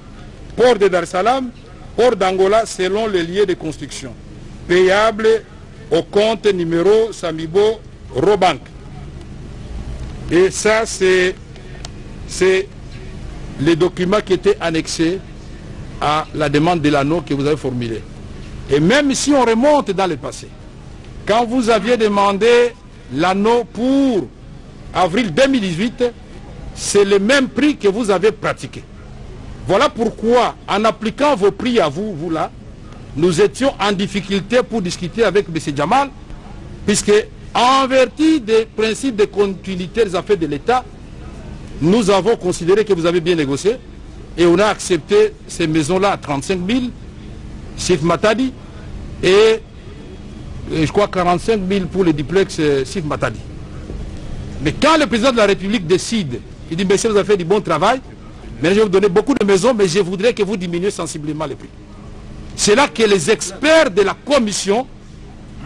port de Dar es Salaam, port d'Angola selon les lieux de construction. Payable au compte numéro Samibo Robank. Et ça c'est les documents qui étaient annexés à la demande de l'anneau que vous avez formulée. Et même si on remonte dans le passé, quand vous aviez demandé l'anneau pour avril 2018, c'est le même prix que vous avez pratiqué. Voilà pourquoi, en appliquant vos prix à vous, vous là, nous étions en difficulté pour discuter avec M. Djamal, puisque en vertu des principes de continuité des affaires de l'État, nous avons considéré que vous avez bien négocié et on a accepté ces maisons-là à 35 000, Sif Matadi, et je crois 45 000 pour les duplex Sif Matadi. Mais quand le président de la République décide, il dit, monsieur, vous avez fait du bon travail, mais je vais vous donner beaucoup de maisons, mais je voudrais que vous diminuiez sensiblement les prix. C'est là que les experts de la commission,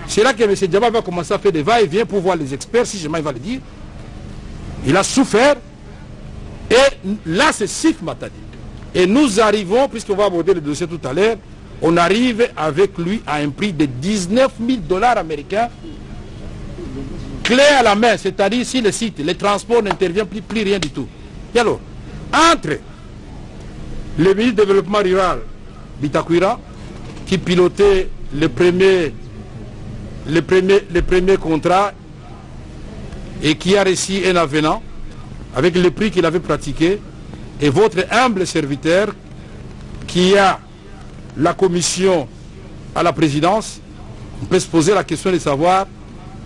c'est là que M. Djaba va commencer à faire des va-et-vient pour voir les experts, si jamais il va le dire. Il a souffert, et là c'est Sif Matadi. Et nous arrivons, puisqu'on va aborder le dossier tout à l'heure, on arrive avec lui à un prix de 19 000 $ américains, clé à la main, c'est-à-dire si le site, les transports n'interviennent plus rien du tout. Et alors, entre le ministre du Développement rural, Bitakwira, qui pilotait le premier contrat et qui a reçu un avenant avec le prix qu'il avait pratiqué, et votre humble serviteur qui a la commission à la présidence, on peut se poser la question de savoir,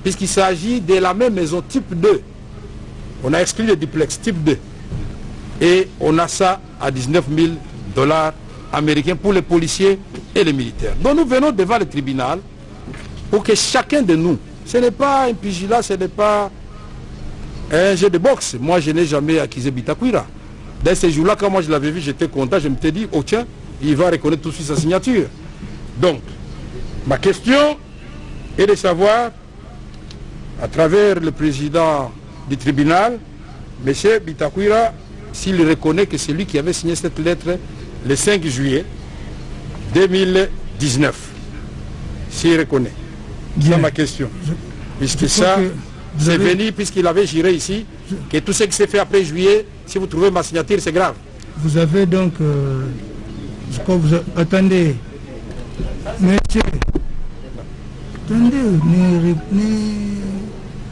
puisqu'il s'agit de la même maison type 2, on a exclu le duplex type 2, et on a ça à 19 000 $ américains pour les policiers et les militaires. Donc nous venons devant le tribunal pour que chacun de nous, ce n'est pas un pugilat, ce n'est pas un jeu de boxe. Moi je n'ai jamais accusé Bitakwira. Dans ces jours-là, quand moi je l'avais vu, j'étais content, je me suis dit, oh tiens, il va reconnaître tout de suite sa signature. Donc, ma question est de savoir, à travers le président du tribunal, M. Bitakwira, s'il reconnaît que c'est lui qui avait signé cette lettre le 5 juillet 2019. S'il reconnaît. C'est ma question. Puisque ça, c'est venu, puisqu'il avait juré ici, que tout ce qui s'est fait après juillet, si vous trouvez ma signature, c'est grave. Vous avez donc... je crois que vous... Attendez. Monsieur. Attendez,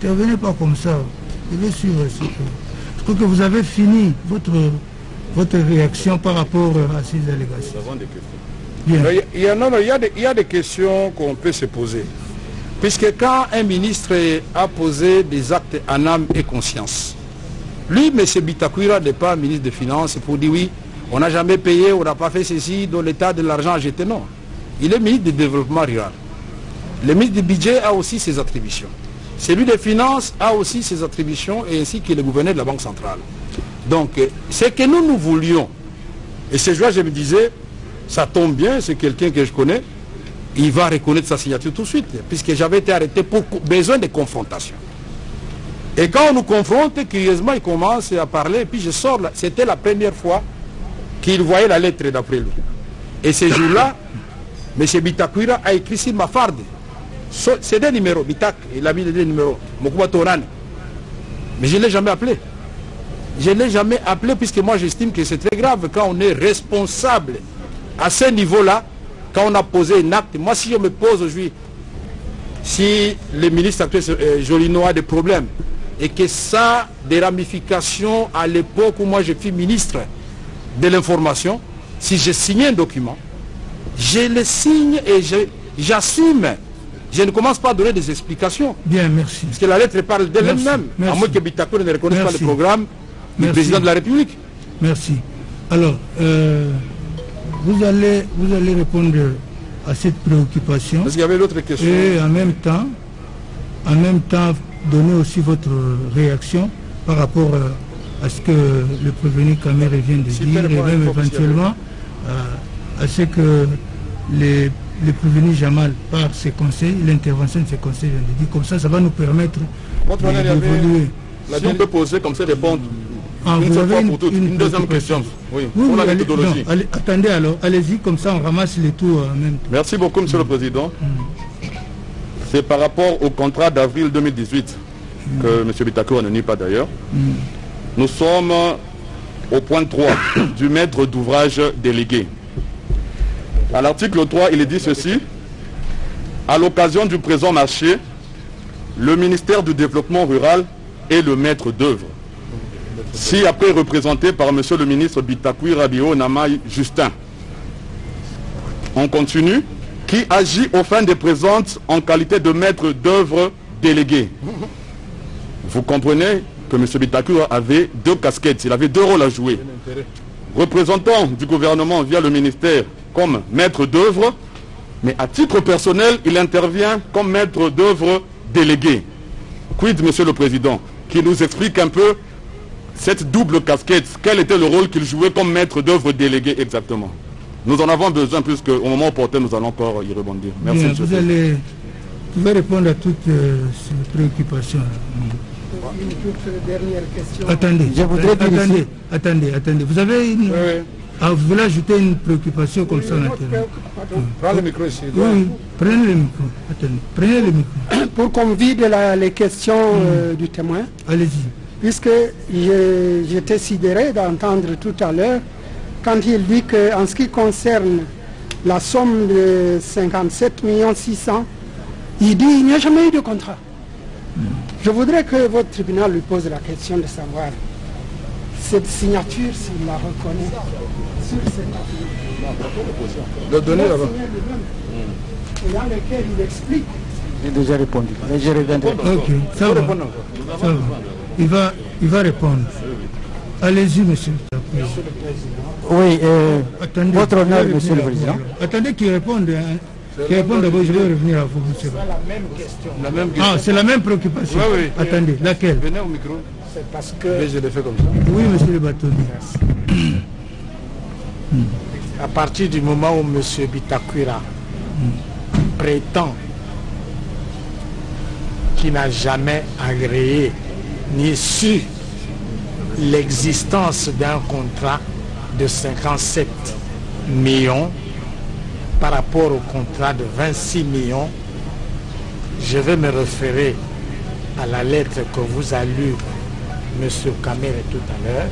n'intervenez pas comme ça. Je vais suivre ce que... Je crois que vous avez fini votre réaction par rapport à ces allégations. Bien. Il y a des questions qu'on peut se poser. Puisque quand un ministre a posé des actes en âme et conscience, lui, M. Bitakwira n'est pas ministre des Finances pour dire oui, On n'a jamais payé, on n'a pas fait ceci, dont l'État de l'argent a jeté, non. Il est ministre du développement rural. Le ministre du budget a aussi ses attributions. Celui des finances a aussi ses attributions, et ainsi que le gouverneur de la Banque centrale. Donc, ce que nous voulions, et ce jour je me disais, ça tombe bien, c'est quelqu'un que je connais, il va reconnaître sa signature tout de suite, puisque j'avais été arrêté pour besoin de confrontation. Et quand on nous confronte, curieusement, il commence à parler, et puis je sors, c'était la première fois qu'il voyait la lettre d'après lui. Et ce jour-là, M. Bitakwira a écrit sur ma farde. C'est des numéros, Bitak, il a mis des numéros, Mokuba Toran. Mais je ne l'ai jamais appelé. Je ne l'ai jamais appelé, puisque moi j'estime que c'est très grave quand on est responsable à ce niveau-là, quand on a posé un acte. Moi, si je me pose aujourd'hui, si le ministre actuel Jolino a des problèmes, et que ça a des ramifications à l'époque où moi je suis ministre de l'information, si j'ai signé un document, je le signe et j'assume. Je ne commence pas à donner des explications. Bien, merci. Parce que la lettre parle d'elle-même. À moins que Bitakwira ne reconnaisse pas le programme du président de la République. Merci. Alors, vous allez répondre à cette préoccupation. Parce qu'il y avait d'autres questions. Et en même temps, donner aussi votre réaction par rapport à ce que le prévenu Kamere vient de dire, et même éventuellement à ce que le prévenu Jamal, par ses conseils, l'intervention de ses conseils vient de dire. Comme ça, ça va nous permettre d'évoluer. Si on peut poser comme ça, répondre une seule fois pour toutes. Une deuxième question. Oui, pour la méthodologie. Attendez alors, allez-y, comme ça on ramasse les tours en même temps. Merci beaucoup, Monsieur le Président. C'est par rapport au contrat d'avril 2018 que M. Bitakwira ne nie pas d'ailleurs. Nous sommes au point 3 du maître d'ouvrage délégué. À l'article 3, il est dit ceci. À l'occasion du présent marché, le ministère du Développement rural est le maître d'œuvre. Si après représenté par M. le ministre Bitakwira Bio Namai Justin. On continue. Qui agit aux fins des présentes en qualité de maître d'œuvre délégué. Vous comprenez que M. Bitakwira avait deux casquettes, il avait deux rôles à jouer. Représentant du gouvernement via le ministère comme maître d'œuvre, mais à titre personnel, il intervient comme maître d'œuvre délégué. Quid, M. le Président, qui nous explique un peu cette double casquette, quel était le rôle qu'il jouait comme maître d'œuvre délégué exactement. Nous en avons besoin, puisque au moment opportun, nous allons encore y rebondir. Merci. Bien, vous pouvez répondre à toutes ces préoccupations. Une toute dernière question. Attendez. Vous avez une... vous voulez ajouter une préoccupation comme ça? Prends le micro ici. Oui, prenez le micro. Attendez, prenez le micro. Pour qu'on vide les questions du témoin. Allez-y. Puisque j'étais sidéré d'entendre tout à l'heure quand il dit qu'en ce qui concerne la somme de 57 600 000, il dit qu'il n'y a jamais eu de contrat. Je voudrais que votre tribunal lui pose la question de savoir cette signature, s'il la reconnaît sur cette affaire. Le donner là-bas. Et dans lequel il explique. J'ai déjà répondu. Mais je reviendrai. Ok, ça va. Il va répondre. Allez-y, monsieur. Oui, attendez, votre honneur, monsieur le Président. Attendez qu'il réponde. Qu'il réponde d'abord, je vais revenir à vous, monsieur. C'est la même question. Ah, c'est la même préoccupation. Oui. Attendez, laquelle? Venez au micro. C'est parce que... Mais je l'ai fait comme ça. Oui, monsieur le bâtonnier. À partir du moment où M. Bitakwira prétend qu'il n'a jamais agréé ni su l'existence d'un contrat de 57 millions par rapport au contrat de 26 millions, je vais me référer à la lettre que vous a lue M. Kamere tout à l'heure,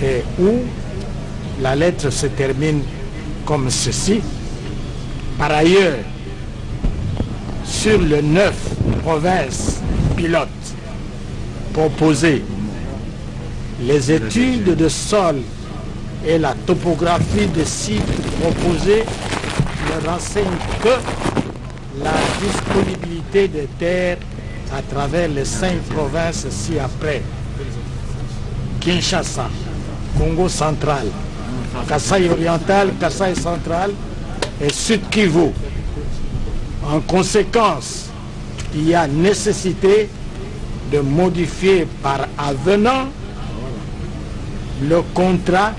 et où la lettre se termine comme ceci. Par ailleurs, sur les 9 provinces pilotes proposées, les études de sol et la topographie des sites proposés ne renseignent que la disponibilité des terres à travers les 5 provinces ci-après: Kinshasa, Congo central, Kasaï oriental, Kasaï central et Sud Kivu. En conséquence, il y a nécessité de modifier par avenant le contrat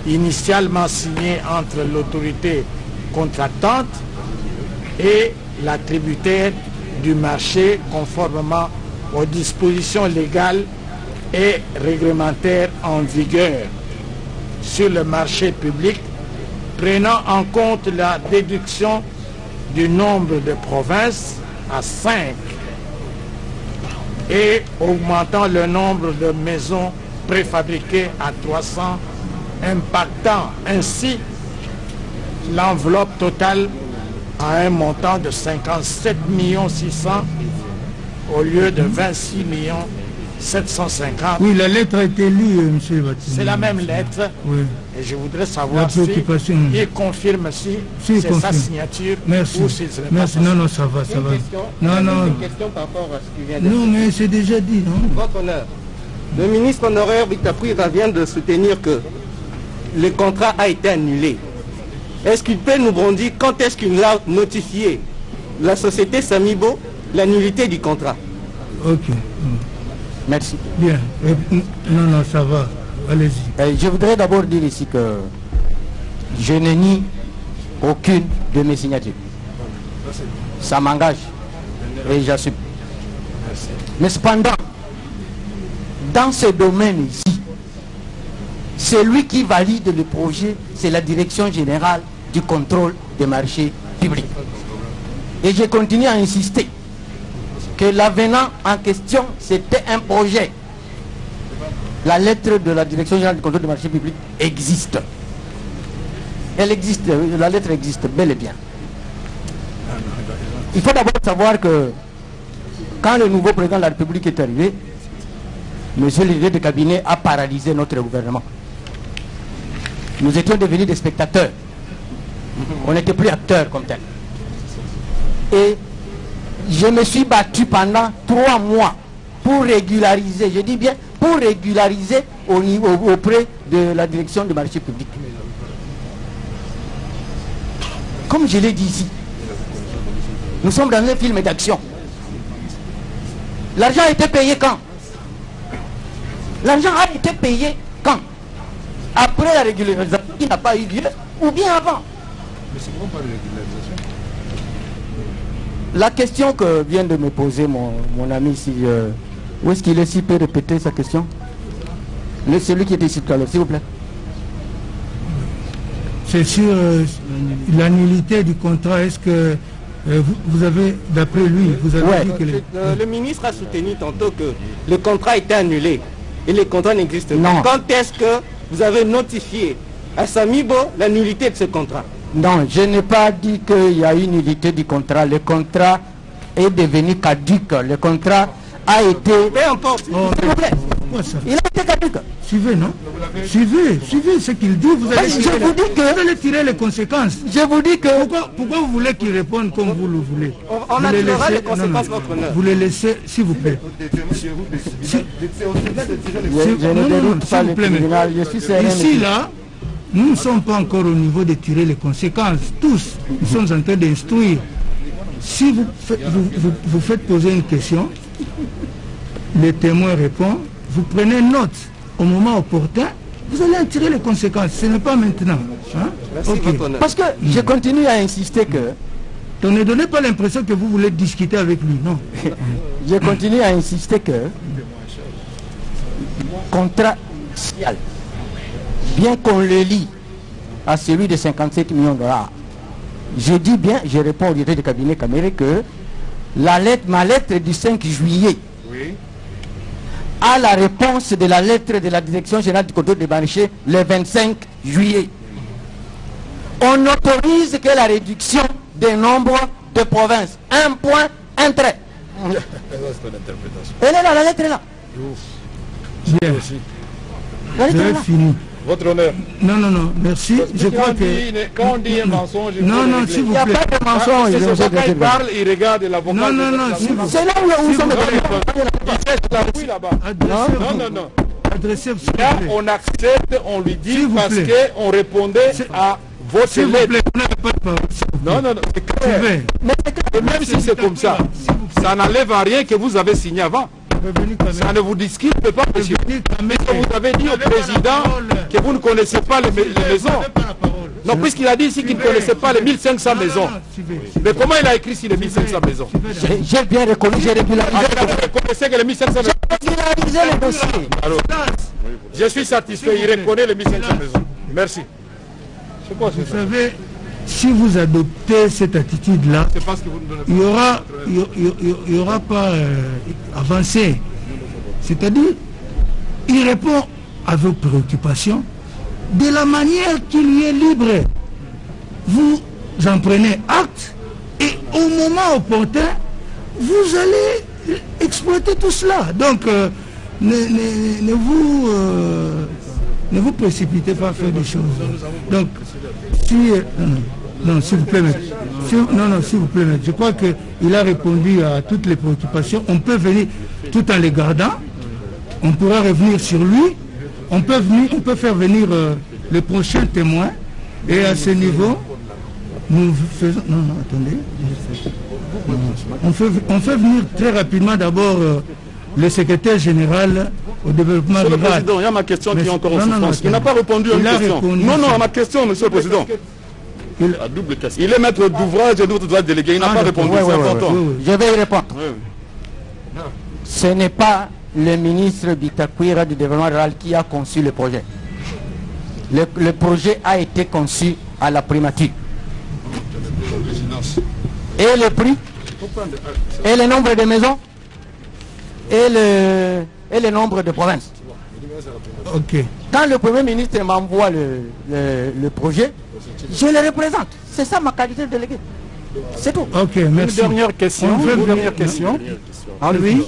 initialement signé entre l'autorité contractante et l'attributaire du marché conformément aux dispositions légales et réglementaires en vigueur sur le marché public, prenant en compte la déduction du nombre de provinces à 5 et augmentant le nombre de maisons préfabriquées à 300, impactant ainsi l'enveloppe totale à un montant de 57 600 000 au lieu de 26 750 000. Oui, la lettre a été lue, M. Baptiste. C'est la même lettre. Oui. Et je voudrais savoir si il confirme si c'est sa signature. Merci. Ou si ce n'est Merci. pas sa Non, non, ça va, ça va. Une question par rapport à ce qui vient de Non, mais c'est déjà dit, non? Votre honneur, le ministre honoraire Bitakwira vient de soutenir que le contrat a été annulé. Est-ce qu'il peut nous brandir quand est-ce qu'il a notifié la société Samibo l'annulité du contrat? Ok. Merci. Bien. Non, non, ça va. Allez-y. Je voudrais d'abord dire ici que je ne nie aucune de mes signatures. Ça m'engage et j'assume. Mais cependant, dans ce domaine ici, celui qui valide le projet, c'est la direction générale du contrôle des marchés publics. Et je continue à insister que l'avenant en question, c'était un projet. La lettre de la direction générale du contrôle des marchés publics existe. Elle existe, la lettre existe bel et bien. Il faut d'abord savoir que quand le nouveau président de la République est arrivé, monsieur le directeur de cabinet a paralysé notre gouvernement. Nous étions devenus des spectateurs. On n'était plus acteurs comme tel. Et je me suis battu pendant 3 mois pour régulariser, je dis bien pour régulariser au niveau, auprès de la direction du marché public. Comme je l'ai dit ici, nous sommes dans un film d'action. L'argent a été payé quand? L'argent a été payé quand? Après la régularisation qui n'a pas eu lieu ou bien avant? Mais c'est comment pas la régularisation? La question que vient de me poser mon ami ici, où est-ce qu'il est, s'il peut répéter sa question? Celui qui était ici tout à l'heure, s'il vous plaît. C'est sur l'annulité du contrat. Est-ce que vous avez, d'après lui, vous avez dit que... Le ministre a soutenu tantôt que le contrat était annulé et le contrat n'existe pas. Non. Quand est-ce que vous avez notifié à Samibo la nullité de ce contrat? Non, je n'ai pas dit qu'il y a une nullité du contrat. Le contrat est devenu caduc. Le contrat a été... Peu importe. Oh, s'il vous plaît. Il a été caduc. Suivez, non? Suivez ce qu'il dit. Vous allez tirer les conséquences. Je vous dis que... Pourquoi vous voulez qu'il réponde comme vous le voulez? On attirera les conséquences, votre honneur. Vous les laissez, s'il vous plaît. Je ne déroute pas le tribunal. Je suis serein. Ici, là, nous ne sommes pas encore au niveau de tirer les conséquences. Tous, nous sommes en train d'instruire. Si vous faites poser une question, le témoin répond, vous prenez note au moment opportun, vous allez en tirer les conséquences. Ce n'est pas maintenant. Hein? Okay. Parce que je continue à insister que... Donc ne donnez pas l'impression que vous voulez discuter avec lui, non. Je continue à insister que contrat social, bien qu'on le lie à celui de 57 millions de dollars, je dis bien, je réponds au directeur de cabinet Caméré que ma lettre du 5 juillet a la réponse de la lettre de la direction générale du contrôle des marchés le 25 juillet. On n'autorise que la réduction des nombres de provinces. Un point, un trait. Elle est là, la lettre est là. Bien. J'ai fini. Votre honneur. Non, non, non, merci. Je crois que... Quand on dit un mensonge... Non, non, s'il vous plaît. Il n'y a pas de mensonge. Quand il parle, il regarde l'avocat. Non, non, non, c'est là où nous sommes. Il fait la oui là-bas. Non, non, non. Là, on accepte, on lui dit parce qu'on répondait à votre lettre. Non, non, non, c'est clair. Mais même si c'est comme ça, ça n'enlève à rien que vous avez signé avant. Ça ne vous discute pas, monsieur. Vous avez dit au président que vous ne connaissez pas les maisons. Non, puisqu'il a dit ici qu'il ne connaissait pas les 1500 maisons. Mais comment il a écrit sur les 1500 maisons? J'ai bien reconnu, j'ai régularisé. Vous reconnaissez que les 1500 maisons? J'ai régularisé les dossiers. Alors, je suis satisfait, il reconnaît les 1500 maisons. Merci. Vous savez, si vous adoptez cette attitude-là, il n'y aura pas avancé. C'est-à-dire, il répond à vos préoccupations de la manière qu'il y est libre. Vous en prenez acte et au moment opportun, vous allez exploiter tout cela. Donc, ne vous précipitez pas à faire des choses. Donc, si... non, s'il vous plaît, maître. Non, s'il vous plaît, maître. Je crois qu'il a répondu à toutes les préoccupations. On peut venir tout en les gardant. On pourra revenir sur lui. On peut faire venir les prochains témoins. Et à ce niveau, nous faisons... Non, attendez. On fait venir très rapidement d'abord le secrétaire général au développement rural. Monsieur le Président, il y a ma question qui est encore en souffrance. Il n'a pas répondu à une question. Non, à ma question, Monsieur le Président. Il est maître d'ouvrage et d'autres droits délégués. Il n'a pas répondu. C'est important. Je vais y répondre. Ce n'est pas le ministre Bitakwira du développement rural qui a conçu le projet. Le projet a été conçu à la primature. Et le prix, et le nombre de maisons, et le nombre de provinces. Ok. Quand le Premier ministre m'envoie le projet, je le représente. C'est ça ma qualité de délégué. C'est tout. Ok, merci. Une dernière question. À lui,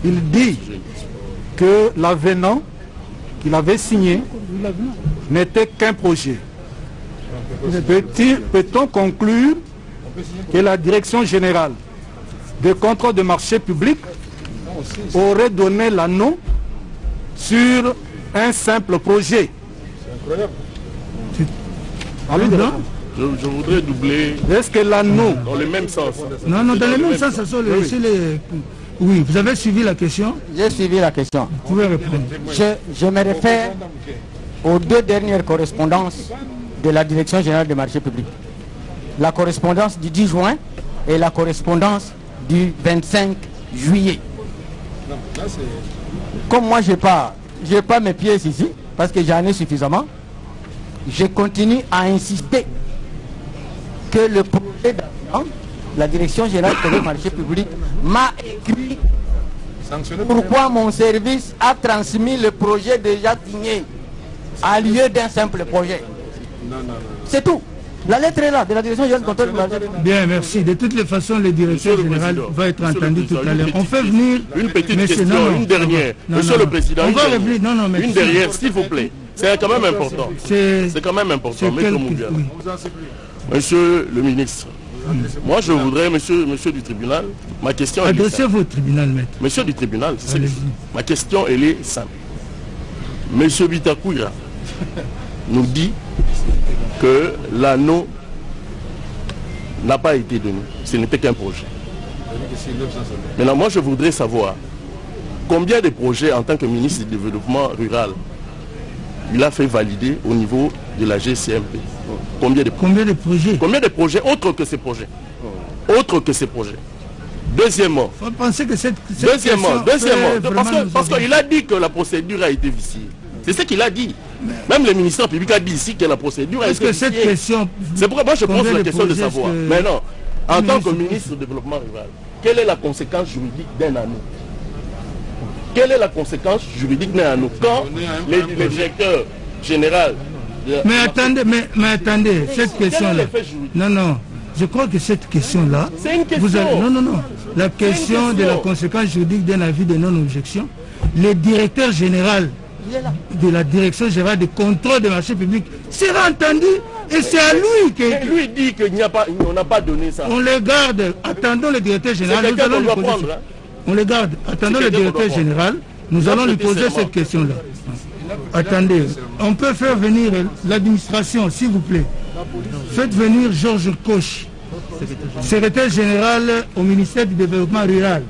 il dit que l'avenant qu'il avait signé n'était qu'un projet. Peut-on conclure que la direction générale des contrôles de marché public aurait donné l'anneau sur un simple projet? Je voudrais doubler. Est-ce que l'anneau dans le même sens? Non, dans le même sens, ça sont les... Oui, vous avez suivi la question? J'ai suivi la question. Vous pouvez répondre. Je me réfère aux deux dernières correspondances de la Direction générale des marchés publics. La correspondance du 10 juin et la correspondance du 25 juillet. Comme moi, je n'ai pas mes pièces ici, parce que j'en ai suffisamment, je continue à insister que le projet d'avant, la Direction générale des marchés publics m'a écrit pourquoi mon service a transmis le projet déjà signé à lieu d'un simple projet. C'est tout. La lettre est là, de la Direction générale du contrôle du marché public. Bien, merci. De toutes les façons, le directeur général va être entendu tout à l'heure. On fait venir... Une petite question, une dernière. Monsieur le Président, on va revenir. Une dernière, s'il vous plaît. C'est quand même important. C'est quand même important. Monsieur le ministre, moi je voudrais, monsieur du tribunal, ma question est adressez-vous au tribunal, maître. Monsieur du tribunal, ma question elle est simple. Monsieur Bitakwira nous dit que l'anneau n'a pas été donné. Ce n'était qu'un projet. Maintenant, moi je voudrais savoir combien de projets en tant que ministre du développement rural il a fait valider au niveau de la GCMP. Combien de projets? Combien de projets autres que ces projets? Autres que ces projets. Deuxièmement, vous pensez que deuxièmement, parce qu'il a dit que la procédure a été viciée. C'est ce qu'il a dit. Même le ministère public a dit ici que la procédure a été viciée. Cette question... C'est pourquoi moi je pose la question de savoir. Maintenant, en tant que ministre du développement rural, quelle est la conséquence juridique d'un anneau? Quelle est la conséquence juridique d'un anneau quand le directeur général... Mais attendez, cette question-là... Non, je crois que cette question-là... C'est une question. Non. La question de la conséquence juridique d'un avis de non-objection, le directeur général de la direction générale de contrôle des marchés publics sera entendu et c'est à lui que... Et lui dit qu'on n'a pas donné ça. On les garde, attendons le directeur général. On les garde, attendons le directeur général. Nous allons lui poser cette question-là. Attendez, on peut faire venir l'administration, s'il vous plaît. Faites venir Georges Koch, secrétaire général au ministère du Développement Rural.